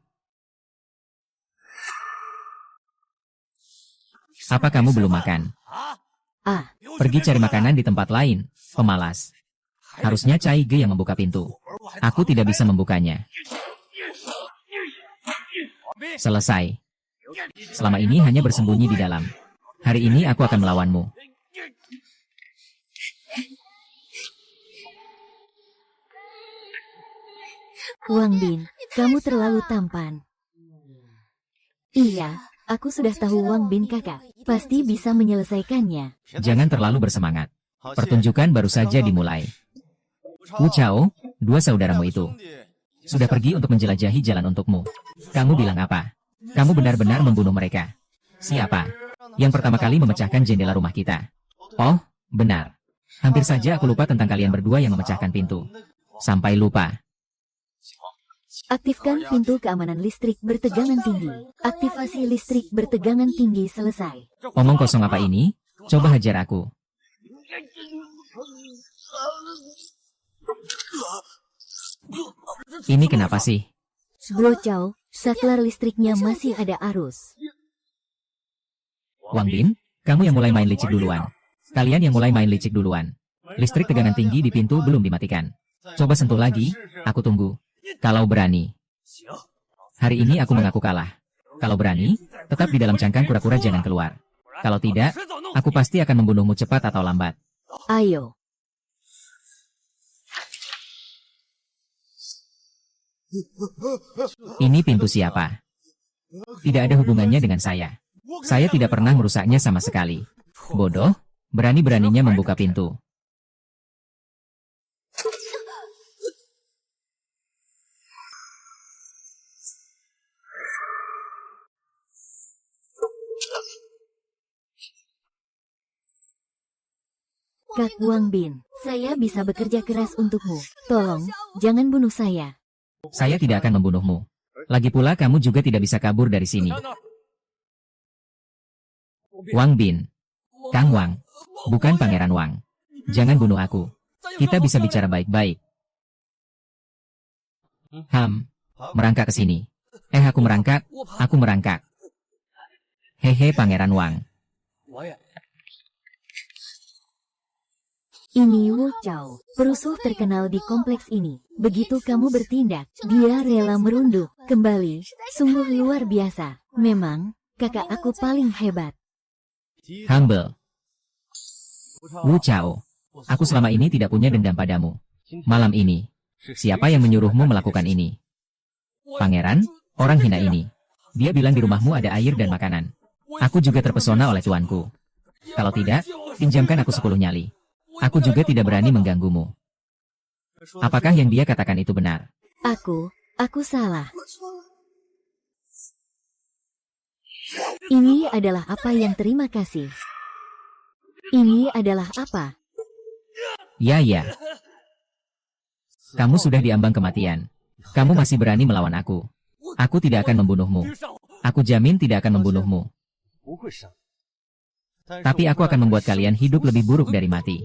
Apa kamu belum makan? Pergi cari makanan di tempat lain, pemalas. Harusnya Cai Ge yang membuka pintu. Aku tidak bisa membukanya. Selesai. Selama ini hanya bersembunyi di dalam. Hari ini aku akan melawanmu. Wang Bin, kamu terlalu tampan. Iya, aku sudah tahu Wang Bin kakak. Pasti bisa menyelesaikannya. Jangan terlalu bersemangat. Pertunjukan baru saja dimulai. Wu Chao, dua saudaramu itu sudah pergi untuk menjelajahi jalan untukmu. Kamu bilang apa? Kamu benar-benar membunuh mereka. Siapa? Yang pertama kali memecahkan jendela rumah kita. Oh, benar. Hampir saja aku lupa tentang kalian berdua yang memecahkan pintu. Sampai lupa. Aktifkan pintu keamanan listrik bertegangan tinggi. Aktivasi listrik bertegangan tinggi selesai. Omong kosong apa ini? Coba hajar aku. Ini kenapa sih? Bro Chow, saklar listriknya masih ada arus. Wang Bin, kamu yang mulai main licik duluan. Kalian yang mulai main licik duluan. Listrik tegangan tinggi di pintu belum dimatikan. Coba sentuh lagi, aku tunggu. Kalau berani. Hari ini aku mengaku kalah. Kalau berani, tetap di dalam cangkang kura-kura jangan keluar. Kalau tidak, aku pasti akan membunuhmu cepat atau lambat. Ayo. Ini pintu siapa? Tidak ada hubungannya dengan saya. Saya tidak pernah merusaknya sama sekali. Bodoh, berani-beraninya membuka pintu. Kak Wang Bin, saya bisa bekerja keras untukmu. Tolong, jangan bunuh saya. Saya tidak akan membunuhmu. Lagi pula kamu juga tidak bisa kabur dari sini. Wang Bin. Kang Wang. Bukan Pangeran Wang. Jangan bunuh aku. Kita bisa bicara baik-baik. Merangkak ke sini. Aku merangkak. Aku merangkak. Hehe Pangeran Wang. Ini Wu Chao, perusuh terkenal di kompleks ini. Begitu kamu bertindak, dia rela merunduk. Kembali, sungguh luar biasa. Memang, kakak aku paling hebat. Humble. Wu Chao, aku selama ini tidak punya dendam padamu. Malam ini, siapa yang menyuruhmu melakukan ini? Pangeran, orang hina ini. Dia bilang di rumahmu ada air dan makanan. Aku juga terpesona oleh tuanku. Kalau tidak, pinjamkan aku 10 nyali. Aku juga tidak berani mengganggumu. Apakah yang dia katakan itu benar? Aku salah. Ini adalah apa yang terima kasih. Ini adalah apa? Ya. Kamu sudah diambang kematian. Kamu masih berani melawan aku. Aku tidak akan membunuhmu. Aku jamin tidak akan membunuhmu. Tapi aku akan membuat kalian hidup lebih buruk dari mati.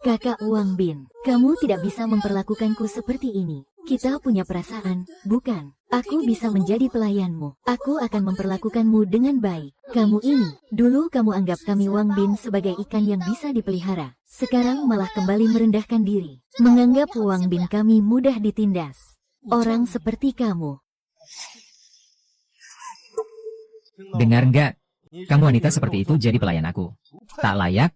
Kakak Wang Bin, kamu tidak bisa memperlakukanku seperti ini. Kita punya perasaan, bukan? Aku bisa menjadi pelayanmu. Aku akan memperlakukanmu dengan baik. Kamu ini, dulu kamu anggap kami Wang Bin sebagai ikan yang bisa dipelihara. Sekarang malah kembali merendahkan diri. Menganggap Wang Bin kami mudah ditindas. Orang seperti kamu. Dengar nggak? Kamu wanita seperti itu jadi pelayan aku. Tak layak?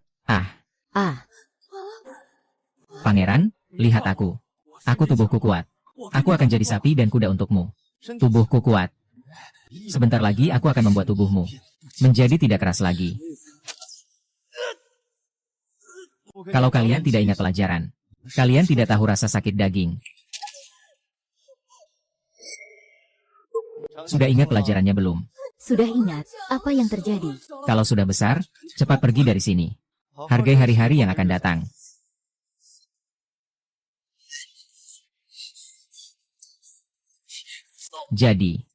Pangeran, lihat aku. Aku tubuhku kuat. Aku akan jadi sapi dan kuda untukmu. Tubuhku kuat. Sebentar lagi aku akan membuat tubuhmu menjadi tidak keras lagi. Kalau kalian tidak ingat pelajaran, kalian tidak tahu rasa sakit daging. Sudah ingat pelajarannya belum? Sudah ingat apa yang terjadi? Kalau sudah besar, cepat pergi dari sini. Hargai hari-hari yang akan datang. Jadi,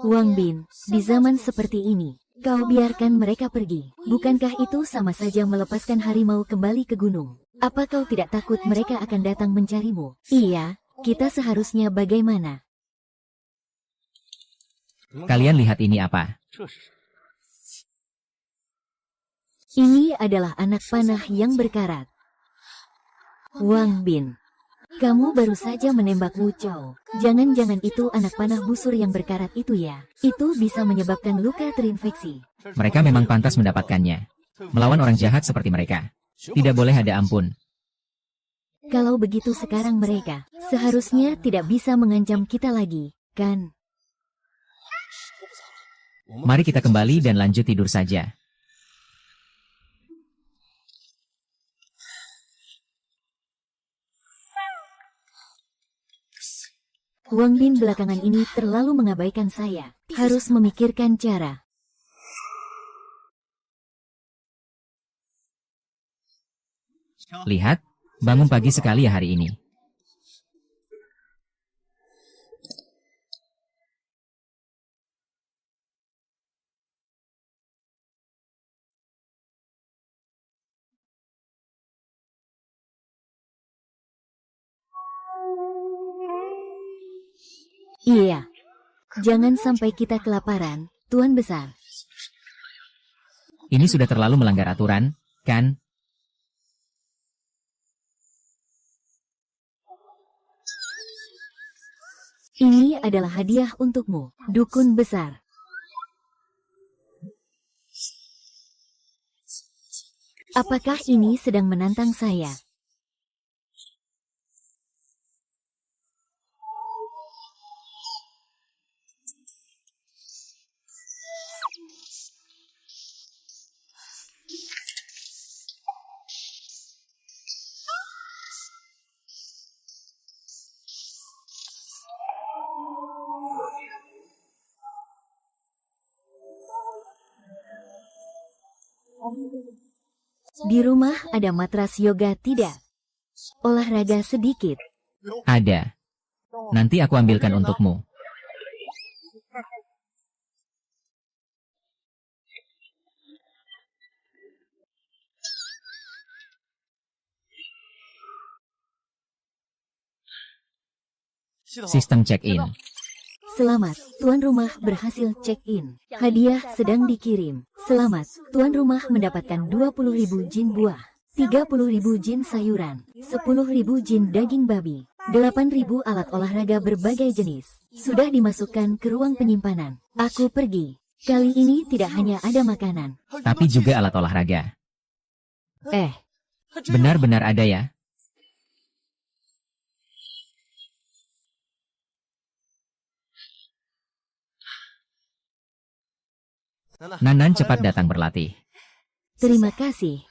Wang Bin, di zaman seperti ini, kau biarkan mereka pergi. Bukankah itu sama saja melepaskan harimau kembali ke gunung? Apa kau tidak takut mereka akan datang mencarimu? Iya, kita seharusnya bagaimana? kalian lihat ini apa? Ini adalah anak panah yang berkarat. Wang Bin, kamu baru saja menembak Wu Chou. Jangan-jangan itu anak panah busur yang berkarat itu ya? Itu bisa menyebabkan luka terinfeksi. Mereka memang pantas mendapatkannya. Melawan orang jahat seperti mereka, tidak boleh ada ampun. Kalau begitu sekarang mereka seharusnya tidak bisa mengancam kita lagi, kan? Mari kita kembali dan lanjut tidur saja. Wang Bin belakangan ini terlalu mengabaikan saya. Harus memikirkan cara. Lihat, bangun pagi sekali ya hari ini. Iya. Jangan sampai kita kelaparan, Tuan Besar. Ini sudah terlalu melanggar aturan, kan? Ini adalah hadiah untukmu, Dukun Besar. Apakah ini sedang menantang saya? Di rumah ada matras yoga tidak? Olahraga sedikit. Ada. Nanti aku ambilkan untukmu. Sistem check-in. Selamat, tuan rumah berhasil check-in. Hadiah sedang dikirim. Selamat, tuan rumah mendapatkan 20.000 jin buah, 30.000 jin sayuran, 10.000 jin daging babi, 8.000 alat olahraga berbagai jenis. Sudah dimasukkan ke ruang penyimpanan. Aku pergi. Kali ini tidak hanya ada makanan, Tapi juga alat olahraga. Benar-benar ada ya. Nanan cepat datang berlatih. Terima kasih.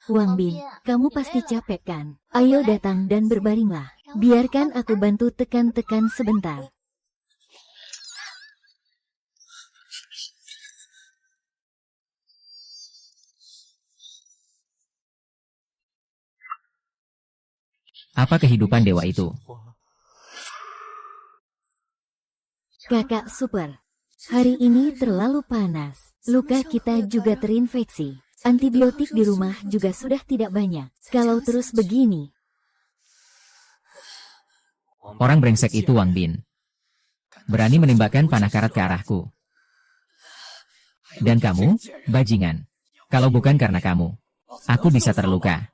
Wang Bin, kamu pasti capek kan? Ayo datang dan berbaringlah. Biarkan aku bantu tekan-tekan sebentar. Apa kehidupan dewa itu? Kakak super. Hari ini terlalu panas. Luka kita juga terinfeksi. Antibiotik di rumah juga sudah tidak banyak. Kalau terus begini. Orang brengsek itu Wang Bin. Berani menembakkan panah karat ke arahku. Dan kamu, bajingan. Kalau bukan karena kamu, aku bisa terluka.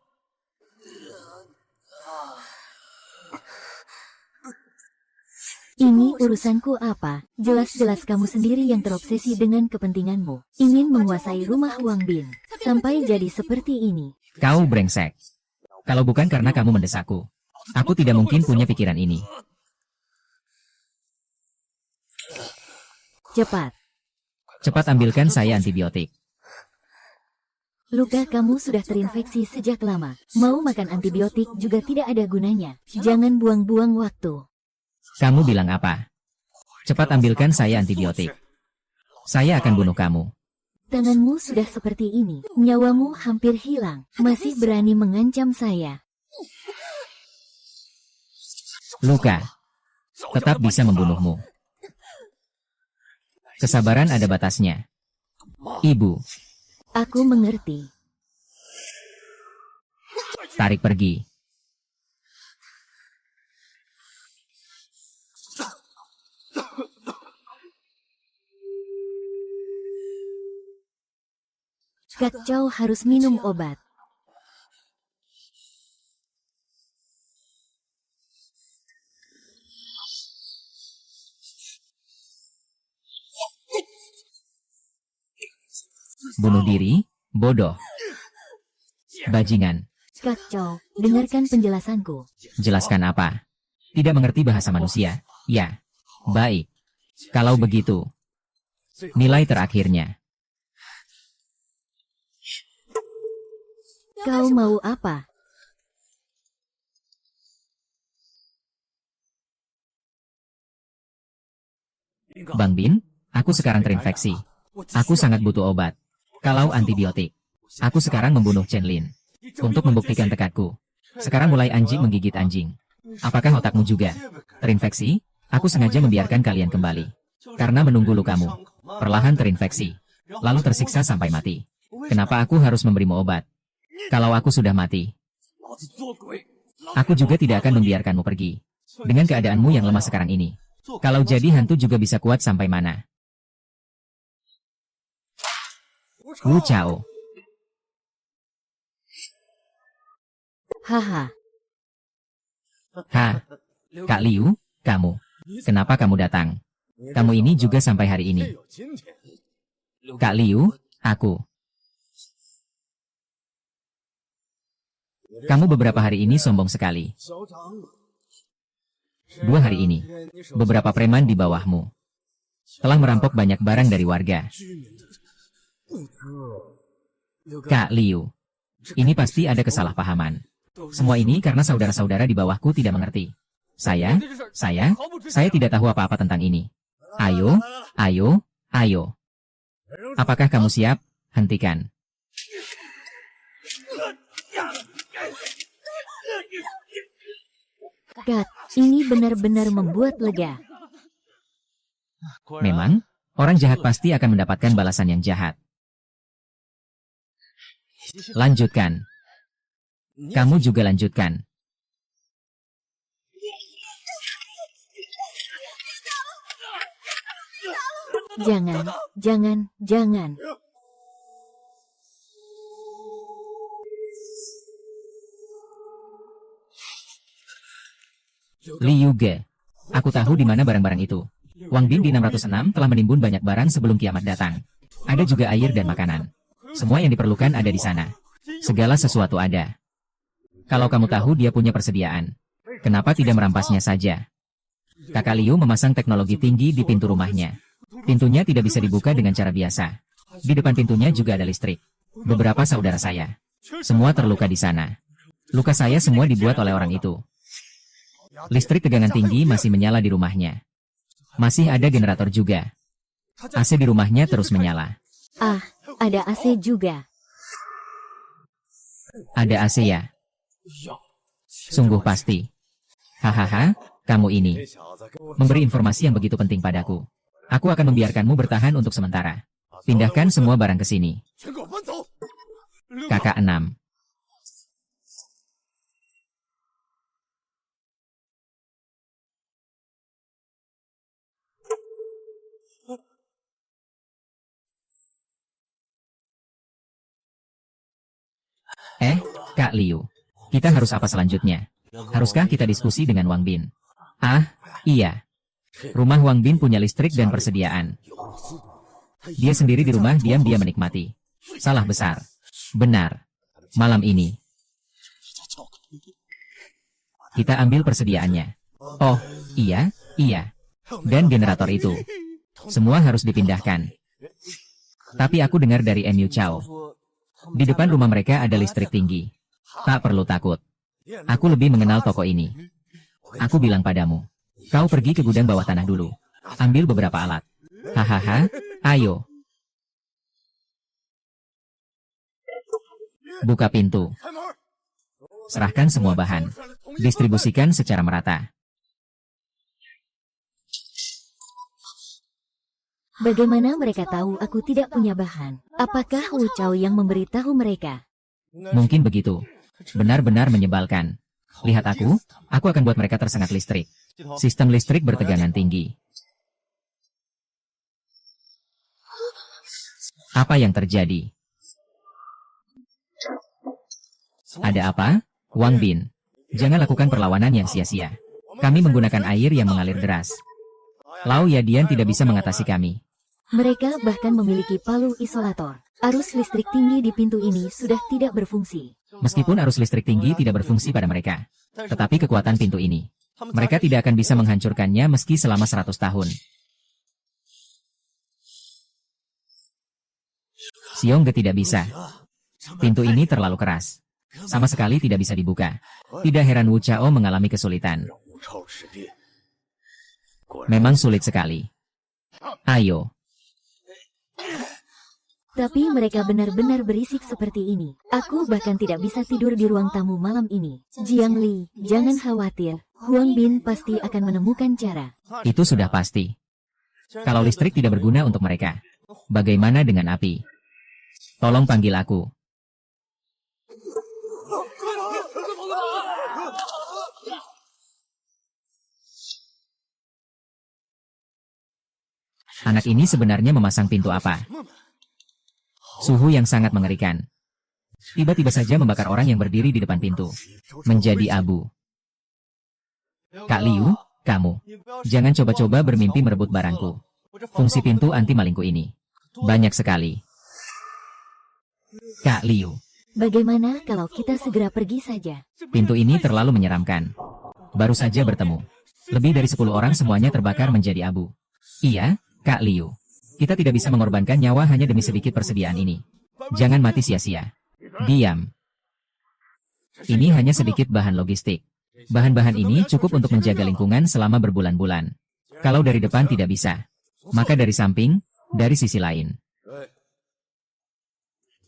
Ini urusanku apa? Jelas-jelas kamu sendiri yang terobsesi dengan kepentinganmu. Ingin menguasai rumah Wang Bin. Sampai jadi seperti ini. Kau brengsek. Kalau bukan karena kamu mendesakku, aku tidak mungkin punya pikiran ini. Cepat. Cepat ambilkan saya antibiotik. Luka kamu sudah terinfeksi sejak lama. Mau makan antibiotik juga tidak ada gunanya. Jangan buang-buang waktu. Kamu bilang apa? Cepat ambilkan saya antibiotik. Saya akan bunuh kamu. Tanganmu sudah seperti ini. Nyawamu hampir hilang. Masih berani mengancam saya. Luka tetap bisa membunuhmu. Kesabaran ada batasnya. Ibu, Aku mengerti. tarik pergi. Kak Chow harus minum obat. Bunuh diri, bodoh. Bajingan, Kak Chow, dengarkan penjelasanku. jelaskan apa? Tidak mengerti bahasa manusia? Ya, baik. Kalau begitu, nilai terakhirnya. Kau mau apa? Bang Bin, aku sekarang terinfeksi. Aku sangat butuh obat. Kalau antibiotik. Aku sekarang membunuh Chen Lin. Untuk membuktikan tekadku. Sekarang mulai anjing menggigit anjing. Apakah otakmu juga terinfeksi? Aku sengaja membiarkan kalian kembali. Karena menunggu lukamu. Perlahan terinfeksi. Lalu tersiksa sampai mati. Kenapa aku harus memberimu obat? Kalau aku sudah mati, aku juga tidak akan membiarkanmu pergi. Dengan keadaanmu yang lemah sekarang ini. Kalau jadi hantu juga bisa kuat sampai mana? Wu Chao. Haha. Ha, Kak Liu, kamu. Kenapa kamu datang? Kamu ini juga sampai hari ini. Kak Liu, aku. Kamu beberapa hari ini sombong sekali. 2 hari ini, beberapa preman di bawahmu telah merampok banyak barang dari warga. Kak Liu, ini pasti ada kesalahpahaman. Semua ini karena saudara-saudara di bawahku tidak mengerti. Saya tidak tahu apa-apa tentang ini. Ayo, ayo, ayo. Apakah kamu siap? Hentikan. Kak, ini benar-benar membuat lega. Memang, orang jahat pasti akan mendapatkan balasan yang jahat. Lanjutkan. Kamu juga lanjutkan. Jangan, jangan, jangan. Liu Ge. Aku tahu di mana barang-barang itu. Wang Bin di 606 telah menimbun banyak barang sebelum kiamat datang. Ada juga air dan makanan. Semua yang diperlukan ada di sana. Segala sesuatu ada. Kalau kamu tahu dia punya persediaan, kenapa tidak merampasnya saja? Kakak Liu memasang teknologi tinggi di pintu rumahnya. Pintunya tidak bisa dibuka dengan cara biasa. Di depan pintunya juga ada listrik. Beberapa saudara saya. Semua terluka di sana. Luka saya semua dibuat oleh orang itu. Listrik tegangan tinggi masih menyala di rumahnya. Masih ada generator juga. AC di rumahnya terus menyala. Ah, ada AC juga. Ada AC ya? Sungguh pasti. Hahaha, kamu ini. Memberi informasi yang begitu penting padaku. Aku akan membiarkanmu bertahan untuk sementara. Pindahkan semua barang ke sini. Kakak 6. Kak Liu. Kita harus apa selanjutnya? Haruskah kita diskusi dengan Wang Bin? Ah, iya. Rumah Wang Bin punya listrik dan persediaan. Dia sendiri di rumah diam-diam menikmati. Salah besar. Benar. Malam ini. Kita ambil persediaannya. Oh, iya, iya. Dan generator itu. Semua harus dipindahkan. Tapi aku dengar dari Mu Chao. Di depan rumah mereka ada listrik tinggi. Tak perlu takut. Aku lebih mengenal toko ini. Aku bilang padamu. Kau pergi ke gudang bawah tanah dulu. Ambil beberapa alat. Hahaha, ayo. Buka pintu. Serahkan semua bahan. Distribusikan secara merata. Bagaimana mereka tahu aku tidak punya bahan? Apakah Wu Chao yang memberitahu mereka? Mungkin begitu. Benar-benar menyebalkan. Lihat aku akan buat mereka tersengat listrik. Sistem listrik bertegangan tinggi. Apa yang terjadi? Ada apa? Wang Bin, jangan lakukan perlawanan yang sia-sia. Kami menggunakan air yang mengalir deras. Lau Yadian tidak bisa mengatasi kami. Mereka bahkan memiliki palu isolator. Arus listrik tinggi di pintu ini sudah tidak berfungsi. Meskipun arus listrik tinggi tidak berfungsi pada mereka, tetapi kekuatan pintu ini, mereka tidak akan bisa menghancurkannya meski selama 100 tahun. Xiongge tidak bisa. Pintu ini terlalu keras. Sama sekali tidak bisa dibuka. Tidak heran Wu Chao mengalami kesulitan. Memang sulit sekali. Ayo. Tapi mereka benar-benar berisik seperti ini. Aku bahkan tidak bisa tidur di ruang tamu malam ini. Jiang Li, jangan khawatir. Huang Bin pasti akan menemukan cara. Itu sudah pasti. Kalau listrik tidak berguna untuk mereka, bagaimana dengan api? Tolong panggil aku. Anak ini sebenarnya memasang pintu apa? Suhu yang sangat mengerikan. Tiba-tiba saja membakar orang yang berdiri di depan pintu. Menjadi abu. Kak Liu, kamu. Jangan coba-coba bermimpi merebut barangku. Fungsi pintu anti malingku ini banyak sekali. Kak Liu. Bagaimana kalau kita segera pergi saja? Pintu ini terlalu menyeramkan. Baru saja bertemu. Lebih dari 10 orang semuanya terbakar menjadi abu. Iya, Kak Liu. Kita tidak bisa mengorbankan nyawa hanya demi sedikit persediaan ini. Jangan mati sia-sia. Diam. Ini hanya sedikit bahan logistik. Bahan-bahan ini cukup untuk menjaga lingkungan selama berbulan-bulan. Kalau dari depan tidak bisa, maka dari samping, dari sisi lain.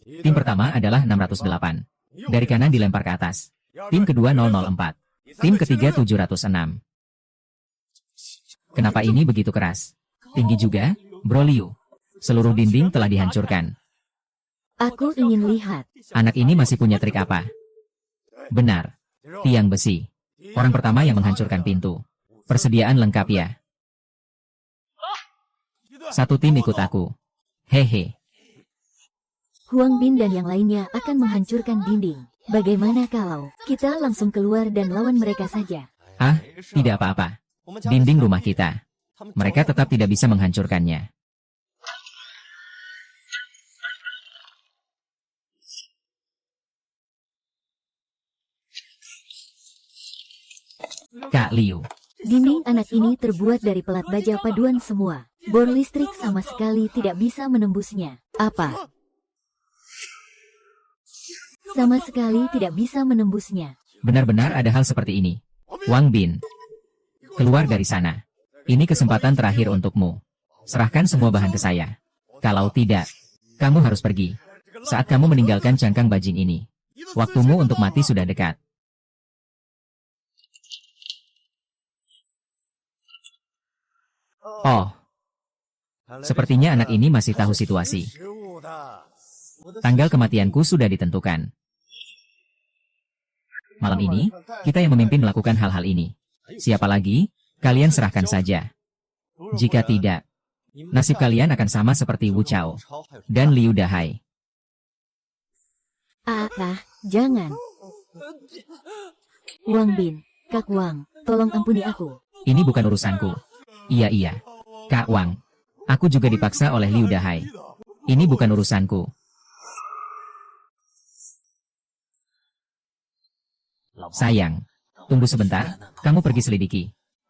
Tim pertama adalah 608. Dari kanan dilempar ke atas. Tim kedua 004. Tim ketiga 706. Kenapa ini begitu keras? Tinggi juga? Bro Liu, seluruh dinding telah dihancurkan. Aku ingin lihat. Anak ini masih punya trik apa? Benar, tiang besi. Orang pertama yang menghancurkan pintu. Persediaan lengkap ya. Satu tim ikut aku. Hehe. Huang Bin dan yang lainnya akan menghancurkan dinding. Bagaimana kalau kita langsung keluar dan lawan mereka saja? Ah, tidak apa-apa. Dinding rumah kita. Mereka tetap tidak bisa menghancurkannya. Kak Liu. Dinding anak ini terbuat dari pelat baja paduan semua. Bor listrik sama sekali tidak bisa menembusnya. Apa? Sama sekali tidak bisa menembusnya. Benar-benar ada hal seperti ini. Wang Bin. Keluar dari sana. Ini kesempatan terakhir untukmu. Serahkan semua bahan ke saya. Kalau tidak, kamu harus pergi. Saat kamu meninggalkan cangkang bajing ini, waktumu untuk mati sudah dekat. Oh, sepertinya anak ini masih tahu situasi. Tanggal kematianku sudah ditentukan. Malam ini, kita yang memimpin melakukan hal-hal ini. Siapa lagi? Kalian serahkan saja. Jika tidak, nasib kalian akan sama seperti Wu Chao dan Liu Dahai. Jangan. Wang Bin, Kak Wang, tolong ampuni aku. Ini bukan urusanku. Iya, Kak Wang. Aku juga dipaksa oleh Liu Dahai. Ini bukan urusanku. Sayang, tunggu sebentar, kamu pergi selidiki.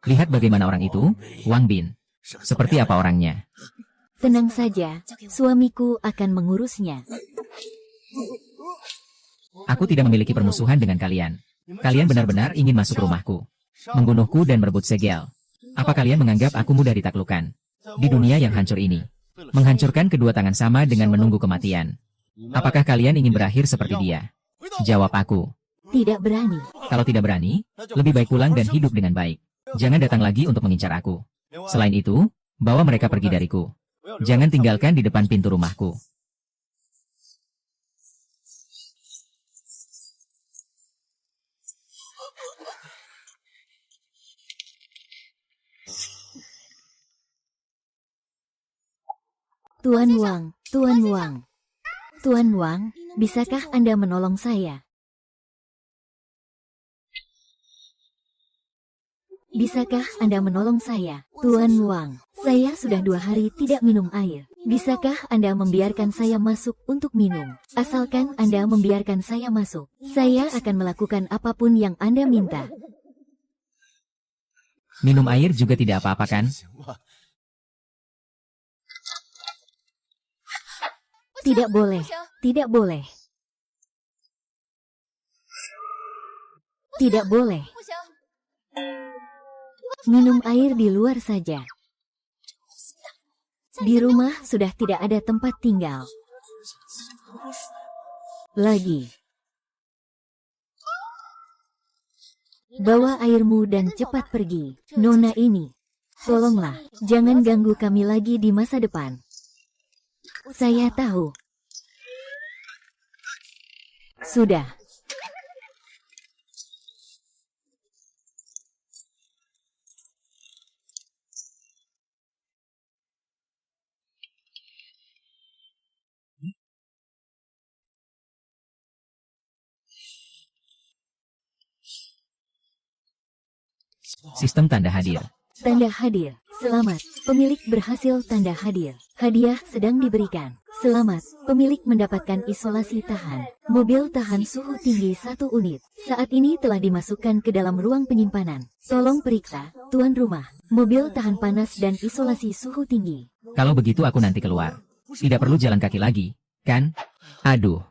Lihat bagaimana orang itu, Wang Bin. Seperti apa orangnya. Tenang saja, suamiku akan mengurusnya. Aku tidak memiliki permusuhan dengan kalian. Kalian benar-benar ingin masuk rumahku, membunuhku dan merebut segel. Apa kalian menganggap aku mudah ditaklukkan? Di dunia yang hancur ini, menghancurkan kedua tangan sama dengan menunggu kematian. Apakah kalian ingin berakhir seperti dia? Jawab aku. Tidak berani. Kalau tidak berani, lebih baik pulang dan hidup dengan baik. Jangan datang lagi untuk mengincar aku. Selain itu, bawa mereka pergi dariku. Jangan tinggalkan di depan pintu rumahku. Tuan Wang, Tuan Wang. Tuan Wang, bisakah Anda menolong saya? Bisakah Anda menolong saya? Tuan Wang, saya sudah 2 hari tidak minum air. Bisakah Anda membiarkan saya masuk untuk minum? Asalkan Anda membiarkan saya masuk, saya akan melakukan apapun yang Anda minta. Minum air juga tidak apa-apa kan? Tidak boleh, tidak boleh. Tidak boleh. Minum air di luar saja. Di rumah sudah tidak ada tempat tinggal. Lagi. Bawa airmu dan cepat pergi. Nona ini, tolonglah, jangan ganggu kami lagi di masa depan. Saya tahu. Sudah. Sistem tanda hadir. Tanda hadir. Selamat, pemilik berhasil tanda hadir. Hadiah sedang diberikan. Selamat, pemilik mendapatkan isolasi tahan. Mobil tahan suhu tinggi 1 unit. Saat ini telah dimasukkan ke dalam ruang penyimpanan. Tolong periksa, tuan rumah. Mobil tahan panas dan isolasi suhu tinggi. Kalau begitu aku nanti keluar. Tidak perlu jalan kaki lagi, kan? Aduh.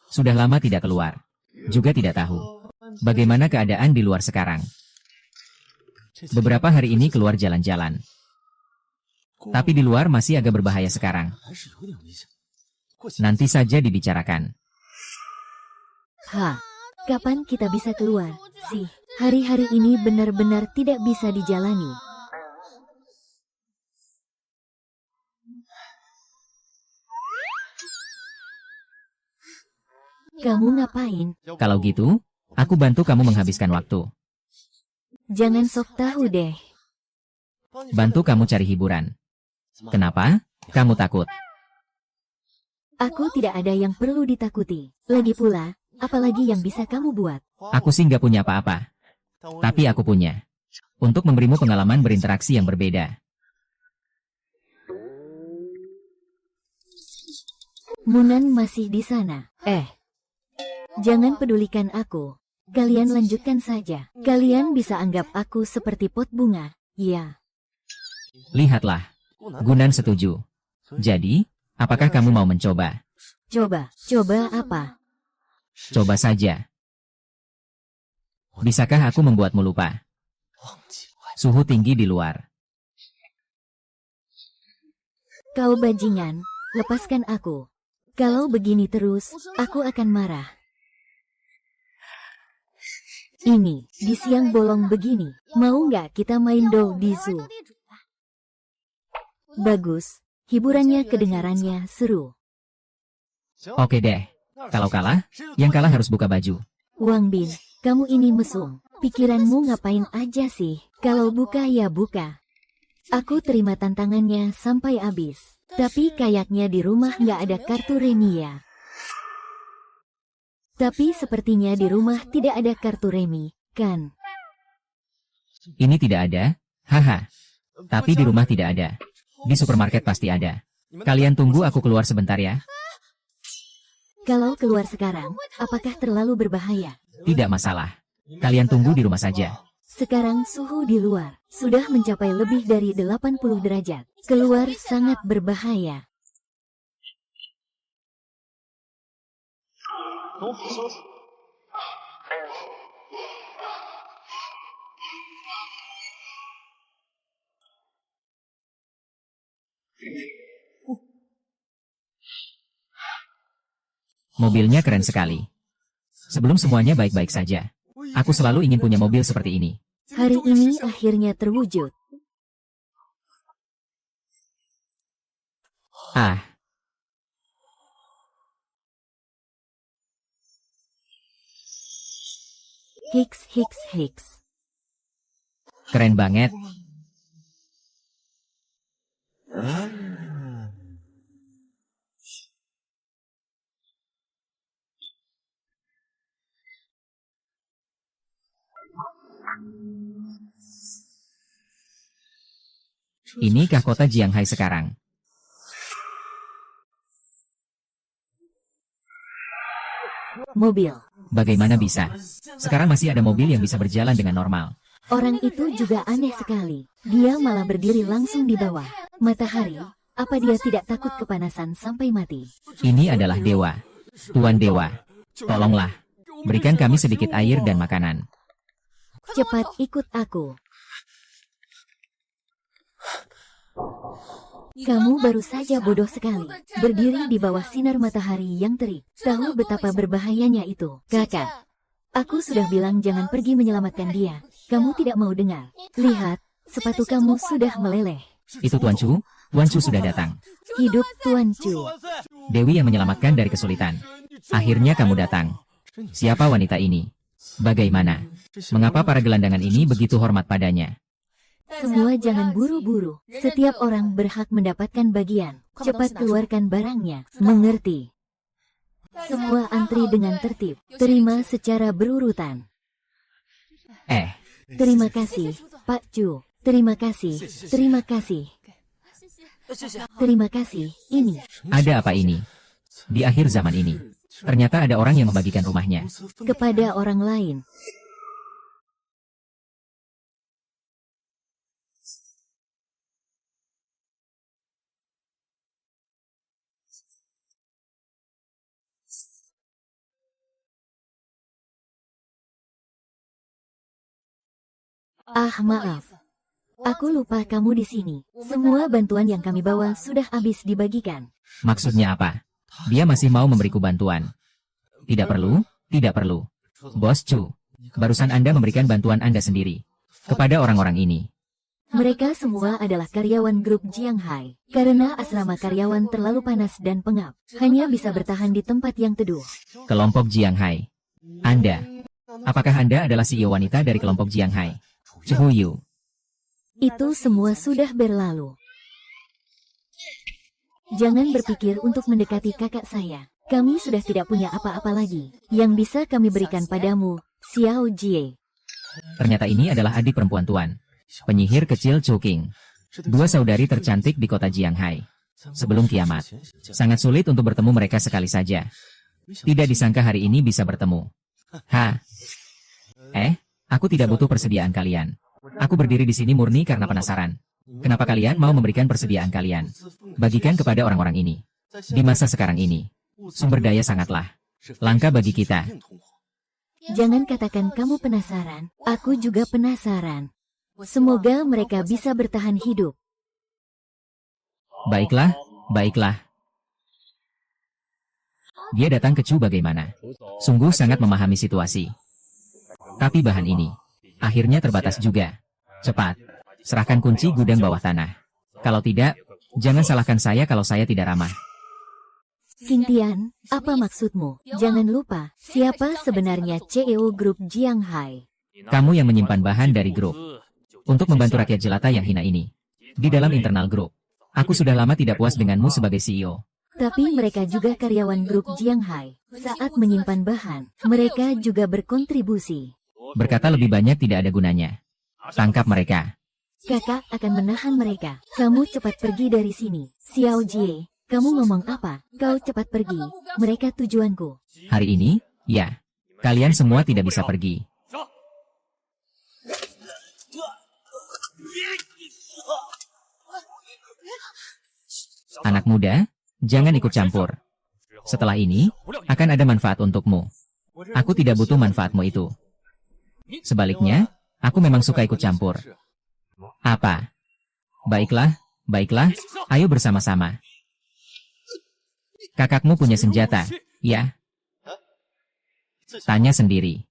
Sudah lama tidak keluar. Juga tidak tahu. Bagaimana keadaan di luar sekarang? Beberapa hari ini keluar jalan-jalan. Tapi di luar masih agak berbahaya sekarang. Nanti saja dibicarakan. Kapan kita bisa keluar? Sih, hari-hari ini benar-benar tidak bisa dijalani. Kamu ngapain? Kalau gitu, aku bantu kamu menghabiskan waktu. Jangan sok tahu deh. Bantu kamu cari hiburan. Kenapa? Kamu takut? Aku tidak ada yang perlu ditakuti. Lagi pula, apalagi yang bisa kamu buat? Aku sih nggak punya apa-apa. Tapi aku punya. Untuk memberimu pengalaman berinteraksi yang berbeda. Munan masih di sana. Jangan pedulikan aku. Kalian lanjutkan saja. Kalian bisa anggap aku seperti pot bunga. Ya. Lihatlah. Gunan setuju. Jadi, apakah kamu mau mencoba? Coba apa? Coba saja. Bisakah aku membuatmu lupa? Suhu tinggi di luar. Kau bajingan, lepaskan aku. Kalau begini terus, aku akan marah. Ini, di siang bolong begini, mau nggak kita main dou di zoo? Bagus, hiburannya kedengarannya seru. Oke deh. Kalau kalah, yang kalah harus buka baju. Wang Bin, kamu ini mesum. Pikiranmu ngapain aja sih? Kalau buka ya buka. Aku terima tantangannya sampai habis. Tapi kayaknya di rumah nggak ada kartu remi ya. Tapi sepertinya di rumah tidak ada kartu remi, kan? Ini tidak ada? Haha. Tapi di rumah tidak ada. Di supermarket pasti ada. Kalian tunggu aku keluar sebentar ya. Kalau keluar sekarang, apakah terlalu berbahaya? Tidak masalah. Kalian tunggu di rumah saja. Sekarang suhu di luar sudah mencapai lebih dari 80 derajat. Keluar sangat berbahaya. Mobilnya keren sekali. Sebelum semuanya baik-baik saja. Aku selalu ingin punya mobil seperti ini. Hari ini akhirnya terwujud. Ah, Hiks. keren banget. Inikah kota Jianghai sekarang? Mobil. Bagaimana bisa? Sekarang masih ada mobil yang bisa berjalan dengan normal. Orang itu juga aneh sekali. Dia malah berdiri langsung di bawah matahari. Apa dia tidak takut kepanasan sampai mati? Ini adalah dewa. Tuan dewa. Tolonglah. Berikan kami sedikit air dan makanan. Cepat ikut aku. Kamu baru saja bodoh sekali. Berdiri di bawah sinar matahari yang terik. Tahu betapa berbahayanya itu, kakak. Aku sudah bilang jangan pergi menyelamatkan dia. Kamu tidak mau dengar. Lihat, sepatu kamu sudah meleleh. Itu Tuan Chu. Tuan Chu sudah datang. Hidup Tuan Chu. Dewi yang menyelamatkan dari kesulitan. Akhirnya kamu datang. Siapa wanita ini? Bagaimana? Mengapa para gelandangan ini begitu hormat padanya? Semua jangan buru-buru. Setiap orang berhak mendapatkan bagian. Cepat keluarkan barangnya. Mengerti? Semua antri dengan tertib. Terima secara berurutan. Terima kasih, Pak Chu. Terima kasih. Terima kasih. Terima kasih. Ini. Ada apa ini? Di akhir zaman ini, ternyata ada orang yang membagikan rumahnya. Kepada orang lain. Ah, maaf. Aku lupa kamu di sini. Semua bantuan yang kami bawa sudah habis dibagikan. Maksudnya apa? Dia masih mau memberiku bantuan. Tidak perlu, tidak perlu. Bos Chu, barusan Anda memberikan bantuan Anda sendiri. Kepada orang-orang ini. Mereka semua adalah karyawan grup Jianghai. Karena asrama karyawan terlalu panas dan pengap, hanya bisa bertahan di tempat yang teduh. Kelompok Jianghai. Anda. Apakah Anda adalah CEO wanita dari kelompok Jianghai? Chuhuyu. Itu semua sudah berlalu. Jangan berpikir untuk mendekati kakak saya. Kami sudah tidak punya apa-apa lagi. Yang bisa kami berikan padamu, Xiao Jie. Ternyata ini adalah adik perempuan Tuan. Penyihir kecil Chu Qing. Dua saudari tercantik di kota Jianghai. Sebelum kiamat. Sangat sulit untuk bertemu mereka sekali saja. Tidak disangka hari ini bisa bertemu. Ha. Aku tidak butuh persediaan kalian. Aku berdiri di sini murni karena penasaran. Kenapa kalian mau memberikan persediaan kalian? Bagikan kepada orang-orang ini. Di masa sekarang ini, sumber daya sangatlah langka bagi kita. Jangan katakan kamu penasaran, aku juga penasaran. Semoga mereka bisa bertahan hidup. Baiklah, baiklah. Dia datang ke Chu bagaimana? Sungguh sangat memahami situasi. Tapi bahan ini akhirnya terbatas juga. Cepat, serahkan kunci gudang bawah tanah. Kalau tidak, jangan salahkan saya kalau saya tidak ramah. Qingtian, apa maksudmu? Jangan lupa, siapa sebenarnya CEO Group Jianghai? Kamu yang menyimpan bahan dari grup untuk membantu rakyat jelata yang hina ini. Di dalam internal grup, aku sudah lama tidak puas denganmu sebagai CEO. Tapi mereka juga karyawan grup Jianghai. Saat menyimpan bahan, mereka juga berkontribusi. Berkata lebih banyak tidak ada gunanya. Tangkap mereka. Kakak akan menahan mereka. Kamu cepat pergi dari sini. Xiao Jie, kamu ngomong apa? Kau cepat pergi. Mereka tujuanku. Hari ini, ya, kalian semua tidak bisa pergi. Anak muda, jangan ikut campur. Setelah ini, akan ada manfaat untukmu. Aku tidak butuh manfaatmu itu. Sebaliknya, aku memang suka ikut campur. Apa? Baiklah, baiklah, ayo bersama-sama. Kakakmu punya senjata, ya? Tanya sendiri.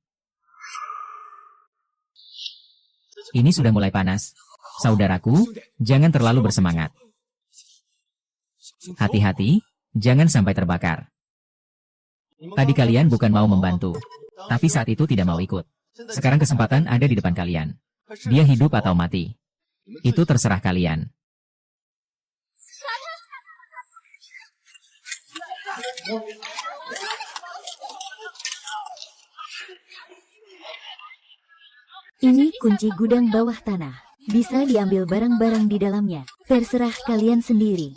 Ini sudah mulai panas. Saudaraku, jangan terlalu bersemangat. Hati-hati, jangan sampai terbakar. Tadi kalian bukan mau membantu, tapi saat itu tidak mau ikut. Sekarang kesempatan ada di depan kalian. Dia hidup atau mati. Itu terserah kalian. Ini kunci gudang bawah tanah. Bisa diambil barang-barang di dalamnya. Terserah kalian sendiri.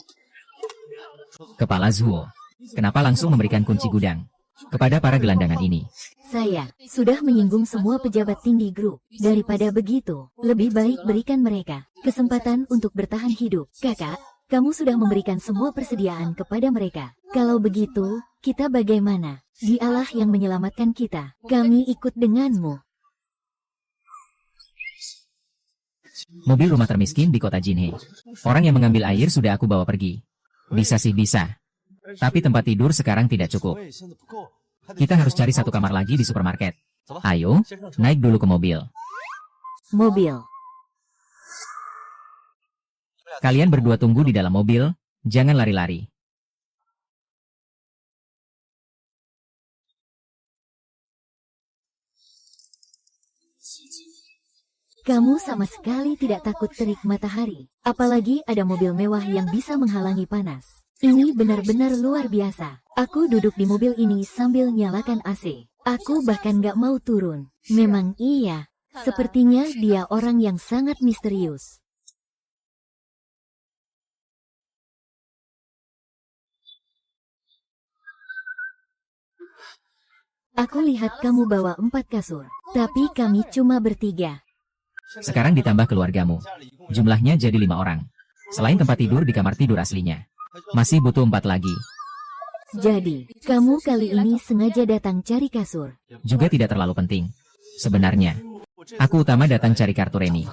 Kepala Zuo, kenapa langsung memberikan kunci gudang kepada para gelandangan ini? Saya sudah menyinggung semua pejabat tinggi grup. Daripada begitu, lebih baik berikan mereka kesempatan untuk bertahan hidup. Kakak, kamu sudah memberikan semua persediaan kepada mereka. Kalau begitu, kita bagaimana? Dialah yang menyelamatkan kita. Kami ikut denganmu. Mobil rumah termiskin di kota Jinhe. Orang yang mengambil air sudah aku bawa pergi. Bisa sih bisa. Tapi tempat tidur sekarang tidak cukup. Kita harus cari satu kamar lagi di supermarket. Ayo, naik dulu ke mobil. Mobil. Kalian berdua tunggu di dalam mobil, jangan lari-lari. Kamu sama sekali tidak takut terik matahari. Apalagi ada mobil mewah yang bisa menghalangi panas. Ini benar-benar luar biasa. Aku duduk di mobil ini sambil nyalakan AC. Aku bahkan gak mau turun. Memang iya. Sepertinya dia orang yang sangat misterius. Aku lihat kamu bawa 4 kasur. Tapi kami cuma bertiga. Sekarang ditambah keluargamu. Jumlahnya jadi 5 orang. Selain tempat tidur di kamar tidur aslinya. Masih butuh 4 lagi. Jadi, kamu kali ini sengaja datang cari kasur. Juga tidak terlalu penting. Sebenarnya, aku utama datang cari kartu remi.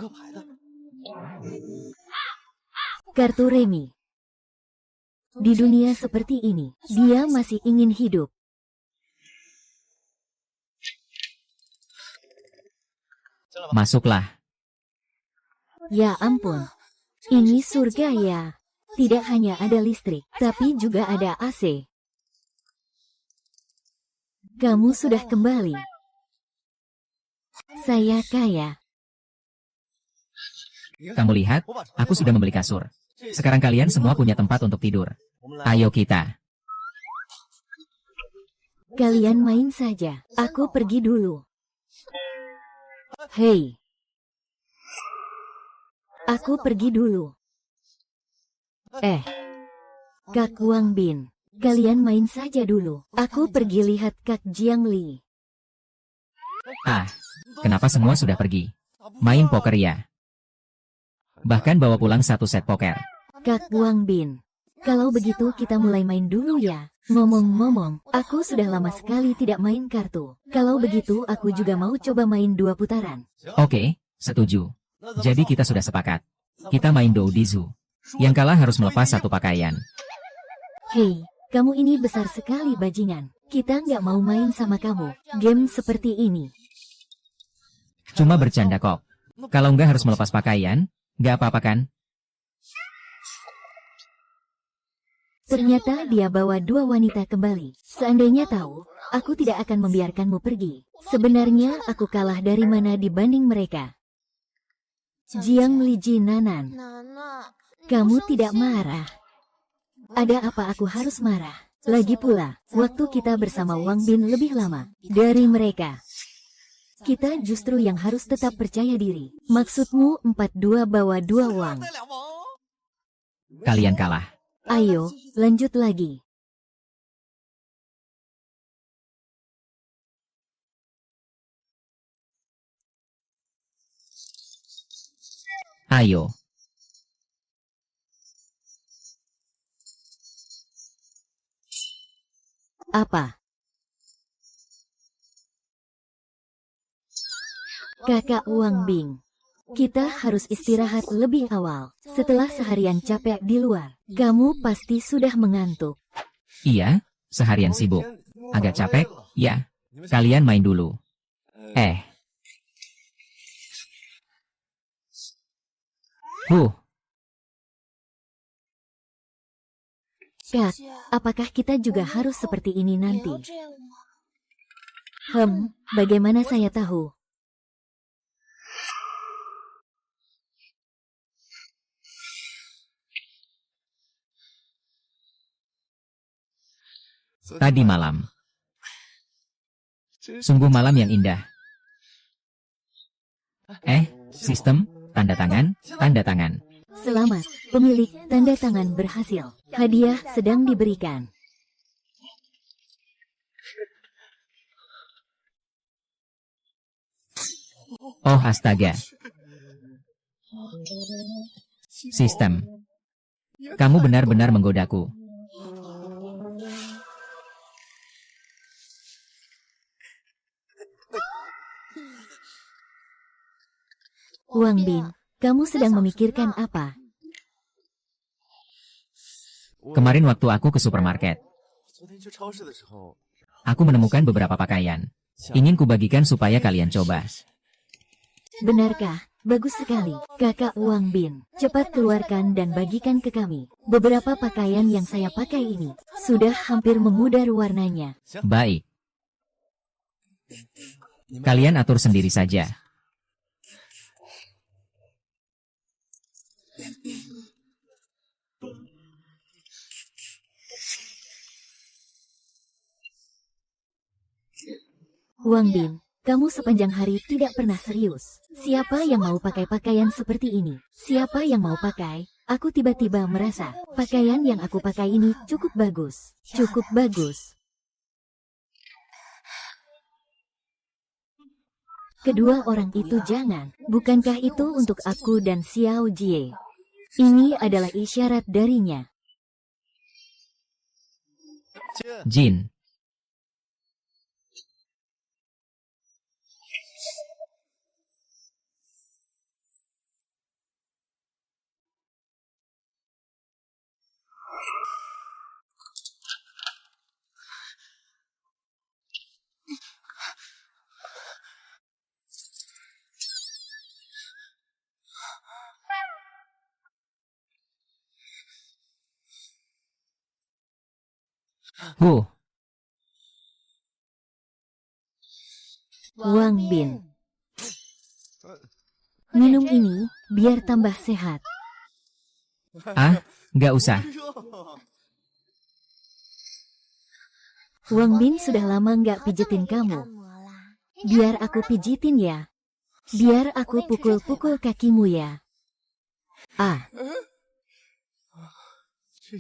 Kartu remi. Di dunia seperti ini, dia masih ingin hidup. Masuklah. Ya ampun. Ini surga ya. Tidak hanya ada listrik, tapi juga ada AC. Kamu sudah kembali. Saya kaya. Kamu lihat, aku sudah membeli kasur. Sekarang kalian semua punya tempat untuk tidur. Ayo kita. Kalian main saja. Aku pergi dulu. Hei. Aku pergi dulu. Kak Wang Bin. Kalian main saja dulu. Aku pergi lihat Kak Jiang Li. Ah, kenapa semua sudah pergi? Main poker ya? Bahkan bawa pulang satu set poker. Kak Wang Bin. Kalau begitu kita mulai main dulu ya. Ngomong-ngomong, aku sudah lama sekali tidak main kartu. Kalau begitu aku juga mau coba main 2 putaran. Oke, setuju. Jadi kita sudah sepakat. Kita main Dou di Zoo. Yang kalah harus melepas satu pakaian. Hei, kamu ini besar sekali bajingan. Kita nggak mau main sama kamu. Game seperti ini. Cuma bercanda kok. Kalau nggak harus melepas pakaian, nggak apa-apa kan? Ternyata dia bawa 2 wanita kembali. Seandainya tahu, aku tidak akan membiarkanmu pergi. Sebenarnya aku kalah dari mana dibanding mereka. Jiang Liji Nanan, kamu tidak marah. Ada apa aku harus marah? Lagi pula, waktu kita bersama Wang Bin lebih lama dari mereka. Kita justru yang harus tetap percaya diri. Maksudmu 4-2 bawa 2 Wang. Kalian kalah. Ayo, lanjut lagi. Ayo. Apa? Kakak Wang Bing. Kita harus istirahat lebih awal. Setelah seharian capek di luar, kamu pasti sudah mengantuk. Iya, seharian sibuk. Agak capek, ya. Kalian main dulu. Kak, apakah kita juga harus seperti ini nanti? Bagaimana saya tahu? Tadi malam. Sungguh malam yang indah. Sistem, tanda tangan, tanda tangan. Selamat, pemilik tanda tangan berhasil. Hadiah sedang diberikan. Oh astaga. Sistem. Kamu benar-benar menggodaku. Wang Bin, kamu sedang memikirkan apa? Kemarin waktu aku ke supermarket, aku menemukan beberapa pakaian. Ingin kubagikan supaya kalian coba. Benarkah? Bagus sekali, Kakak Wang Bin. Cepat keluarkan dan bagikan ke kami. Beberapa pakaian yang saya pakai ini sudah hampir memudar warnanya. Baik. Kalian atur sendiri saja. Wang Bin, kamu sepanjang hari tidak pernah serius. Siapa yang mau pakai pakaian seperti ini? Siapa yang mau pakai? Aku tiba-tiba merasa, pakaian yang aku pakai ini cukup bagus. Cukup bagus. Kedua orang itu jangan. Bukankah itu untuk aku dan Xiao Jie? Ini adalah isyarat darinya. Jin. Wang Bin. Minum ini, biar tambah sehat. Nggak usah. Wang Bin sudah lama nggak pijetin kamu. Biar aku pijitin ya. Biar aku pukul-pukul kakimu ya.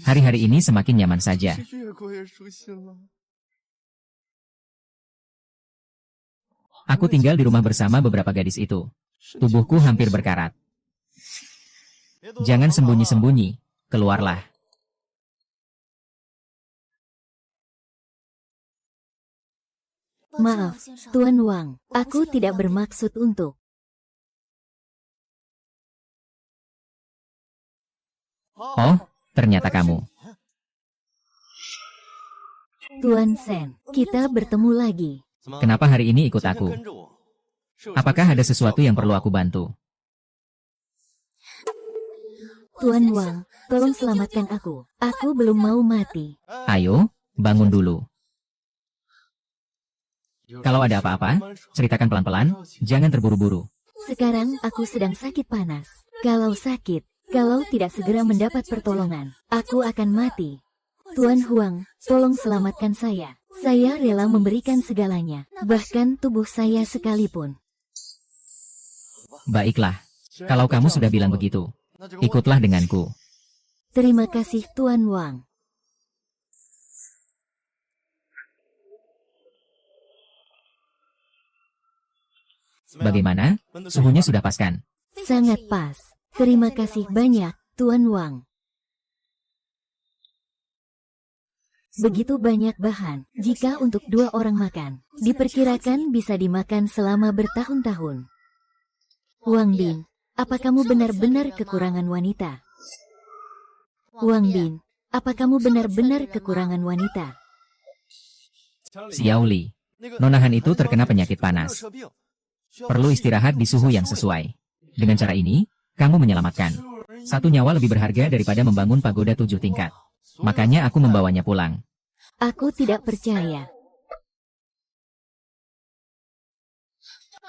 Hari-hari ini semakin nyaman saja. Aku tinggal di rumah bersama beberapa gadis itu. Tubuhku hampir berkarat. Jangan sembunyi-sembunyi, keluarlah. Maaf, Tuan Wang, aku tidak bermaksud untuk. Oh, ternyata kamu. Tuan Sen, kita bertemu lagi. Kenapa hari ini ikut aku? Apakah ada sesuatu yang perlu aku bantu? Tuan Wang, tolong selamatkan aku. Aku belum mau mati. Ayo, bangun dulu. Kalau ada apa-apa, ceritakan pelan-pelan, jangan terburu-buru. Sekarang aku sedang sakit panas. Kalau sakit, kalau tidak segera mendapat pertolongan, aku akan mati. Tuan Huang, tolong selamatkan saya. Saya rela memberikan segalanya, bahkan tubuh saya sekalipun. Baiklah, kalau kamu sudah bilang begitu, ikutlah denganku. Terima kasih Tuan Wang. Bagaimana? Suhunya sudah pas kan? Sangat pas. Terima kasih banyak, Tuan Wang. Begitu banyak bahan, jika untuk 2 orang makan, diperkirakan bisa dimakan selama bertahun-tahun. Wang Bin, apa kamu benar-benar kekurangan wanita? Wang Bin, apa kamu benar-benar kekurangan wanita? Xiao Li, nonahan itu terkena penyakit panas. Perlu istirahat di suhu yang sesuai. Dengan cara ini, kamu menyelamatkan. 1 nyawa lebih berharga daripada membangun pagoda 7 tingkat. Makanya aku membawanya pulang. Aku tidak percaya.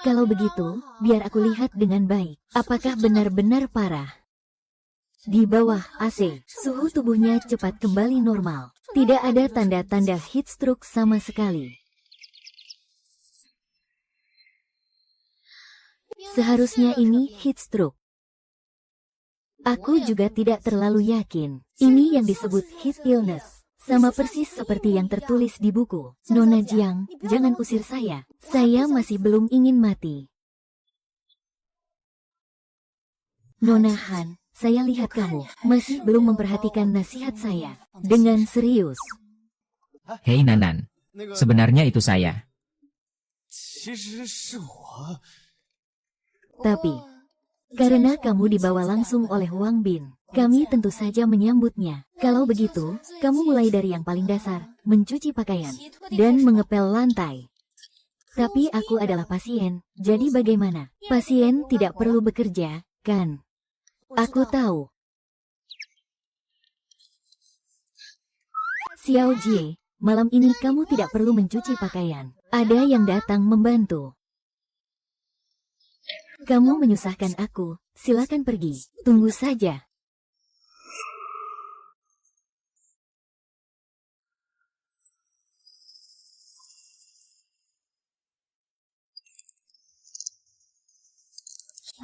Kalau begitu, biar aku lihat dengan baik. Apakah benar-benar parah? Di bawah AC, suhu tubuhnya cepat kembali normal. Tidak ada tanda-tanda heat stroke sama sekali. Seharusnya ini heat stroke. Aku juga tidak terlalu yakin. Ini yang disebut heat illness. Sama persis seperti yang tertulis di buku. Nona Jiang, jangan usir saya. Saya masih belum ingin mati. Nona Han, saya lihat kamu masih belum memperhatikan nasihat saya dengan serius. Hei Nanan, sebenarnya itu saya. Tapi, karena kamu dibawa langsung oleh Wang Bin, kami tentu saja menyambutnya. Kalau begitu, kamu mulai dari yang paling dasar, mencuci pakaian, dan mengepel lantai. Tapi aku adalah pasien, jadi bagaimana? Pasien tidak perlu bekerja, kan? Aku tahu. Xiao Jie, malam ini kamu tidak perlu mencuci pakaian. Ada yang datang membantu. Kamu menyusahkan aku, silakan pergi. Tunggu saja.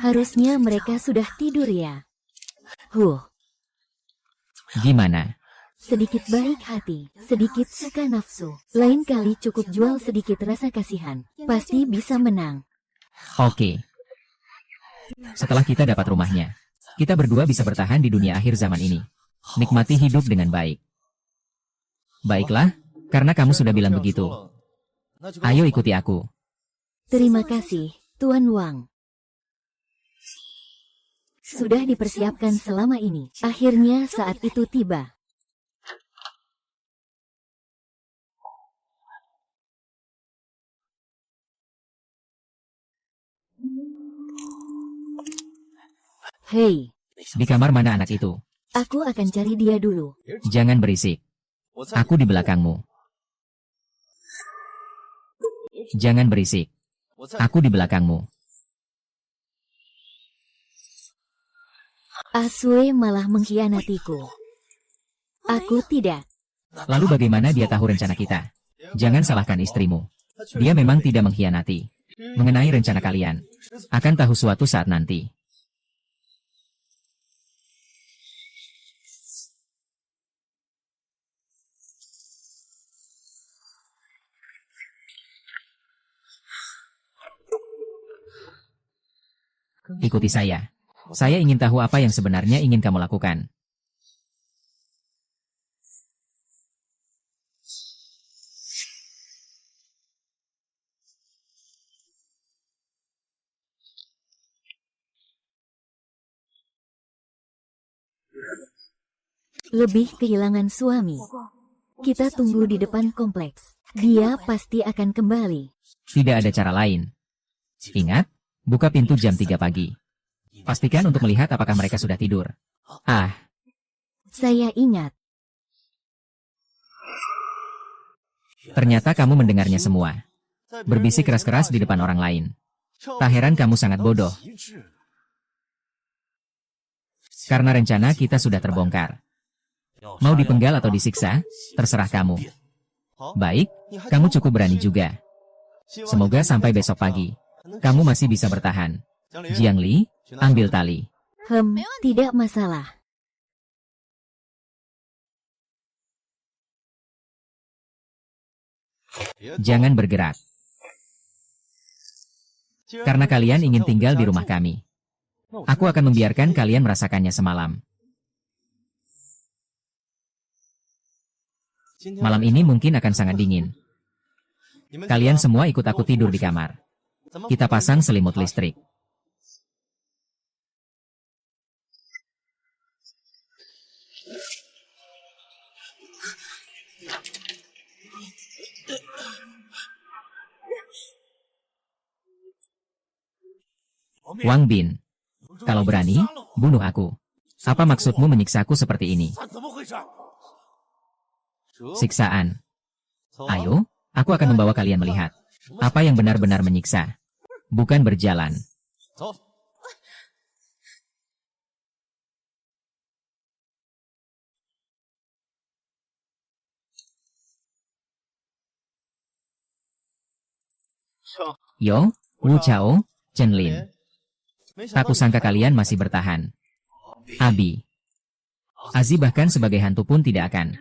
Harusnya mereka sudah tidur ya. Gimana? Sedikit baik hati, sedikit suka nafsu. Lain kali cukup jual sedikit rasa kasihan. Pasti bisa menang. Oke. Setelah kita dapat rumahnya, kita berdua bisa bertahan di dunia akhir zaman ini. Nikmati hidup dengan baik. Baiklah, karena kamu sudah bilang begitu. Ayo ikuti aku. Terima kasih, Tuan Wang. Sudah dipersiapkan selama ini. Akhirnya saat itu tiba. Hei, Di kamar mana anak itu? aku akan cari dia dulu. Jangan berisik. Aku di belakangmu. Jangan berisik. Aku di belakangmu. Asue malah mengkhianatiku. Aku tidak. Lalu bagaimana dia tahu rencana kita? Jangan salahkan istrimu. Dia memang tidak mengkhianati. Mengenai rencana kalian, akan tahu suatu saat nanti. Ikuti saya. Saya ingin tahu apa yang sebenarnya ingin kamu lakukan. Lebih kehilangan suami. Kita tunggu di depan kompleks. Dia pasti akan kembali. Tidak ada cara lain. Ingat, buka pintu jam 3 pagi. Pastikan untuk melihat apakah mereka sudah tidur. Ah, Saya ingat. ternyata kamu mendengarnya semua. Berbisik keras-keras di depan orang lain. Tak heran kamu sangat bodoh. Karena rencana kita sudah terbongkar. Mau dipenggal atau disiksa, terserah kamu. Baik, kamu cukup berani juga. Semoga sampai besok pagi, kamu masih bisa bertahan. Jiang Li, ambil tali. Tidak masalah. Jangan bergerak. Karena kalian ingin tinggal di rumah kami. Aku akan membiarkan kalian merasakannya semalam. Malam ini mungkin akan sangat dingin. Kalian semua ikut aku tidur di kamar. Kita pasang selimut listrik. Wang Bin, kalau berani, bunuh aku. Apa maksudmu menyiksaku seperti ini? Siksaan. Ayo, aku akan membawa kalian melihat apa yang benar-benar menyiksa, bukan berjalan. Yo, Wu Chao, Chen Lin. Tak kusangka kalian masih bertahan. Abi. Azi bahkan sebagai hantu pun tidak akan.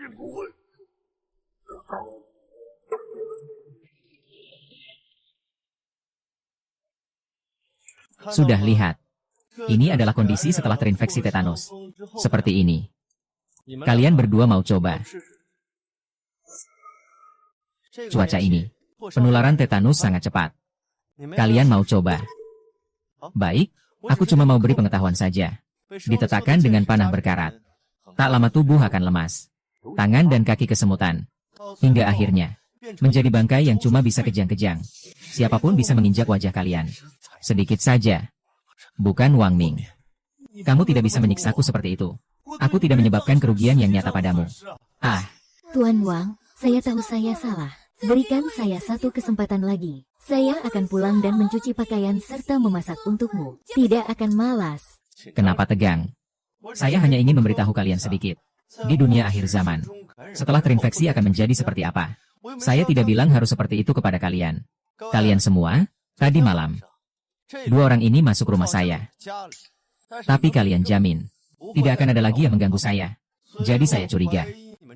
Sudah lihat. Ini adalah kondisi setelah terinfeksi tetanus. Seperti ini. Kalian berdua mau coba. Cuaca ini. Penularan tetanus sangat cepat. Kalian mau coba? Baik, aku cuma mau beri pengetahuan saja. Ditetakkan dengan panah berkarat. Tak lama tubuh akan lemas. Tangan dan kaki kesemutan. Hingga akhirnya menjadi bangkai yang cuma bisa kejang-kejang. Siapapun bisa menginjak wajah kalian. Sedikit saja. Bukan Wang Ming. Kamu tidak bisa menyiksaku seperti itu. Aku tidak menyebabkan kerugian yang nyata padamu. Ah, Tuan Wang, saya tahu saya salah. Berikan saya satu kesempatan lagi. Saya akan pulang dan mencuci pakaian serta memasak untukmu. Tidak akan malas. kenapa tegang? Saya hanya ingin memberitahu kalian sedikit. Di dunia akhir zaman, setelah terinfeksi akan menjadi seperti apa? Saya tidak bilang harus seperti itu kepada kalian. Kalian semua, tadi malam, 2 orang ini masuk rumah saya. Tapi kalian jamin, tidak akan ada lagi yang mengganggu saya. Jadi saya curiga.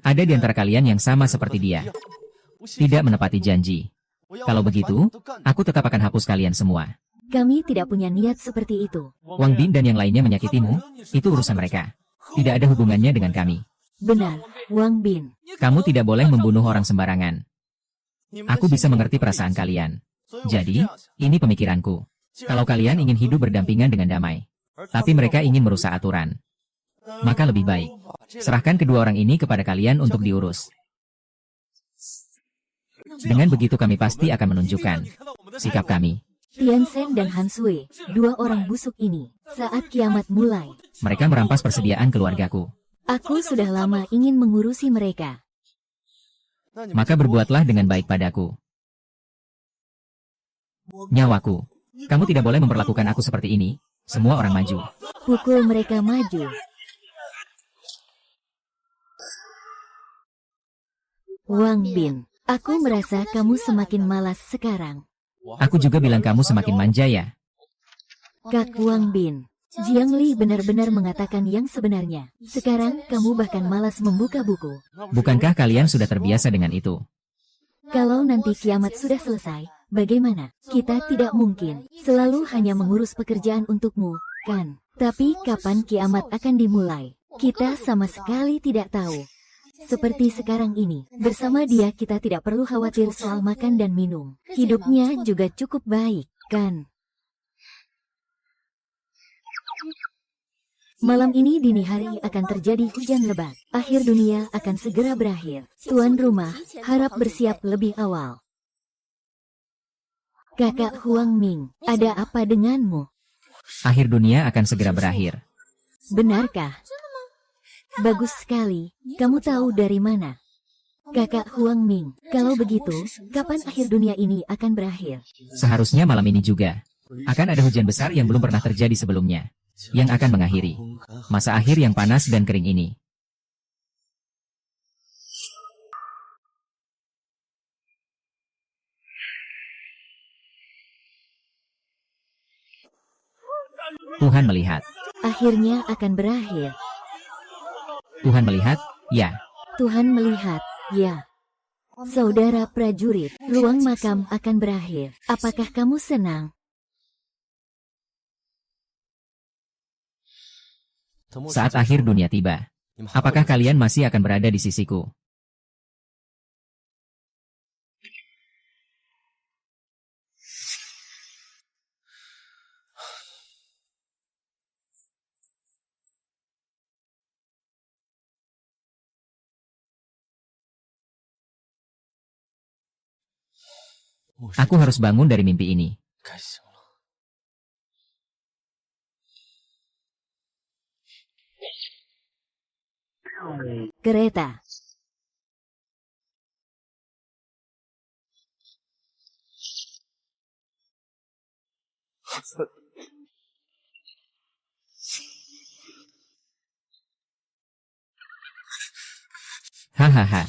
Ada di antara kalian yang sama seperti dia. Tidak menepati janji. Kalau begitu, aku tetap akan hapus kalian semua. Kami tidak punya niat seperti itu. Wang Bin dan yang lainnya menyakitimu, itu urusan mereka. Tidak ada hubungannya dengan kami. Benar, Wang Bin. Kamu tidak boleh membunuh orang sembarangan. Aku bisa mengerti perasaan kalian. Jadi, ini pemikiranku. Kalau kalian ingin hidup berdampingan dengan damai, tapi mereka ingin merusak aturan, maka lebih baik serahkan kedua orang ini kepada kalian untuk diurus. Dengan begitu kami pasti akan menunjukkan sikap kami. Tian Shen dan Han Sui, 2 orang busuk ini, saat kiamat mulai. Mereka merampas persediaan keluargaku. Aku sudah lama ingin mengurusi mereka. Maka berbuatlah dengan baik padaku. Nyawaku. Kamu tidak boleh memperlakukan aku seperti ini. Semua orang maju. Pukul mereka maju. Wang Bin, aku merasa kamu semakin malas sekarang. Aku juga bilang kamu semakin manja ya. Kak Wang Bin, Jiang Li benar-benar mengatakan yang sebenarnya. Sekarang kamu bahkan malas membuka buku. Bukankah kalian sudah terbiasa dengan itu? Kalau nanti kiamat sudah selesai, Bagaimana? Kita tidak mungkin selalu hanya mengurus pekerjaan untukmu, kan? Tapi kapan kiamat akan dimulai? Kita sama sekali tidak tahu. Seperti sekarang ini, bersama dia kita tidak perlu khawatir soal makan dan minum. Hidupnya juga cukup baik, kan? Malam ini dini hari akan terjadi hujan lebat. Akhir dunia akan segera berakhir. Tuan rumah, harap bersiap lebih awal. Kakak Huang Ming, ada apa denganmu? Akhir dunia akan segera berakhir. Benarkah? Bagus sekali, kamu tahu dari mana? Kakak Huang Ming, kalau begitu, kapan akhir dunia ini akan berakhir? Seharusnya malam ini juga. Akan ada hujan besar yang belum pernah terjadi sebelumnya, yang akan mengakhiri masa akhir yang panas dan kering ini. Tuhan melihat. Akhirnya akan berakhir. Tuhan melihat, ya. Tuhan melihat, ya. Saudara prajurit, ruang makam akan berakhir. Apakah kamu senang? Saat akhir dunia tiba, apakah kalian masih akan berada di sisiku? Aku harus bangun dari mimpi ini. Kereta. Hahaha.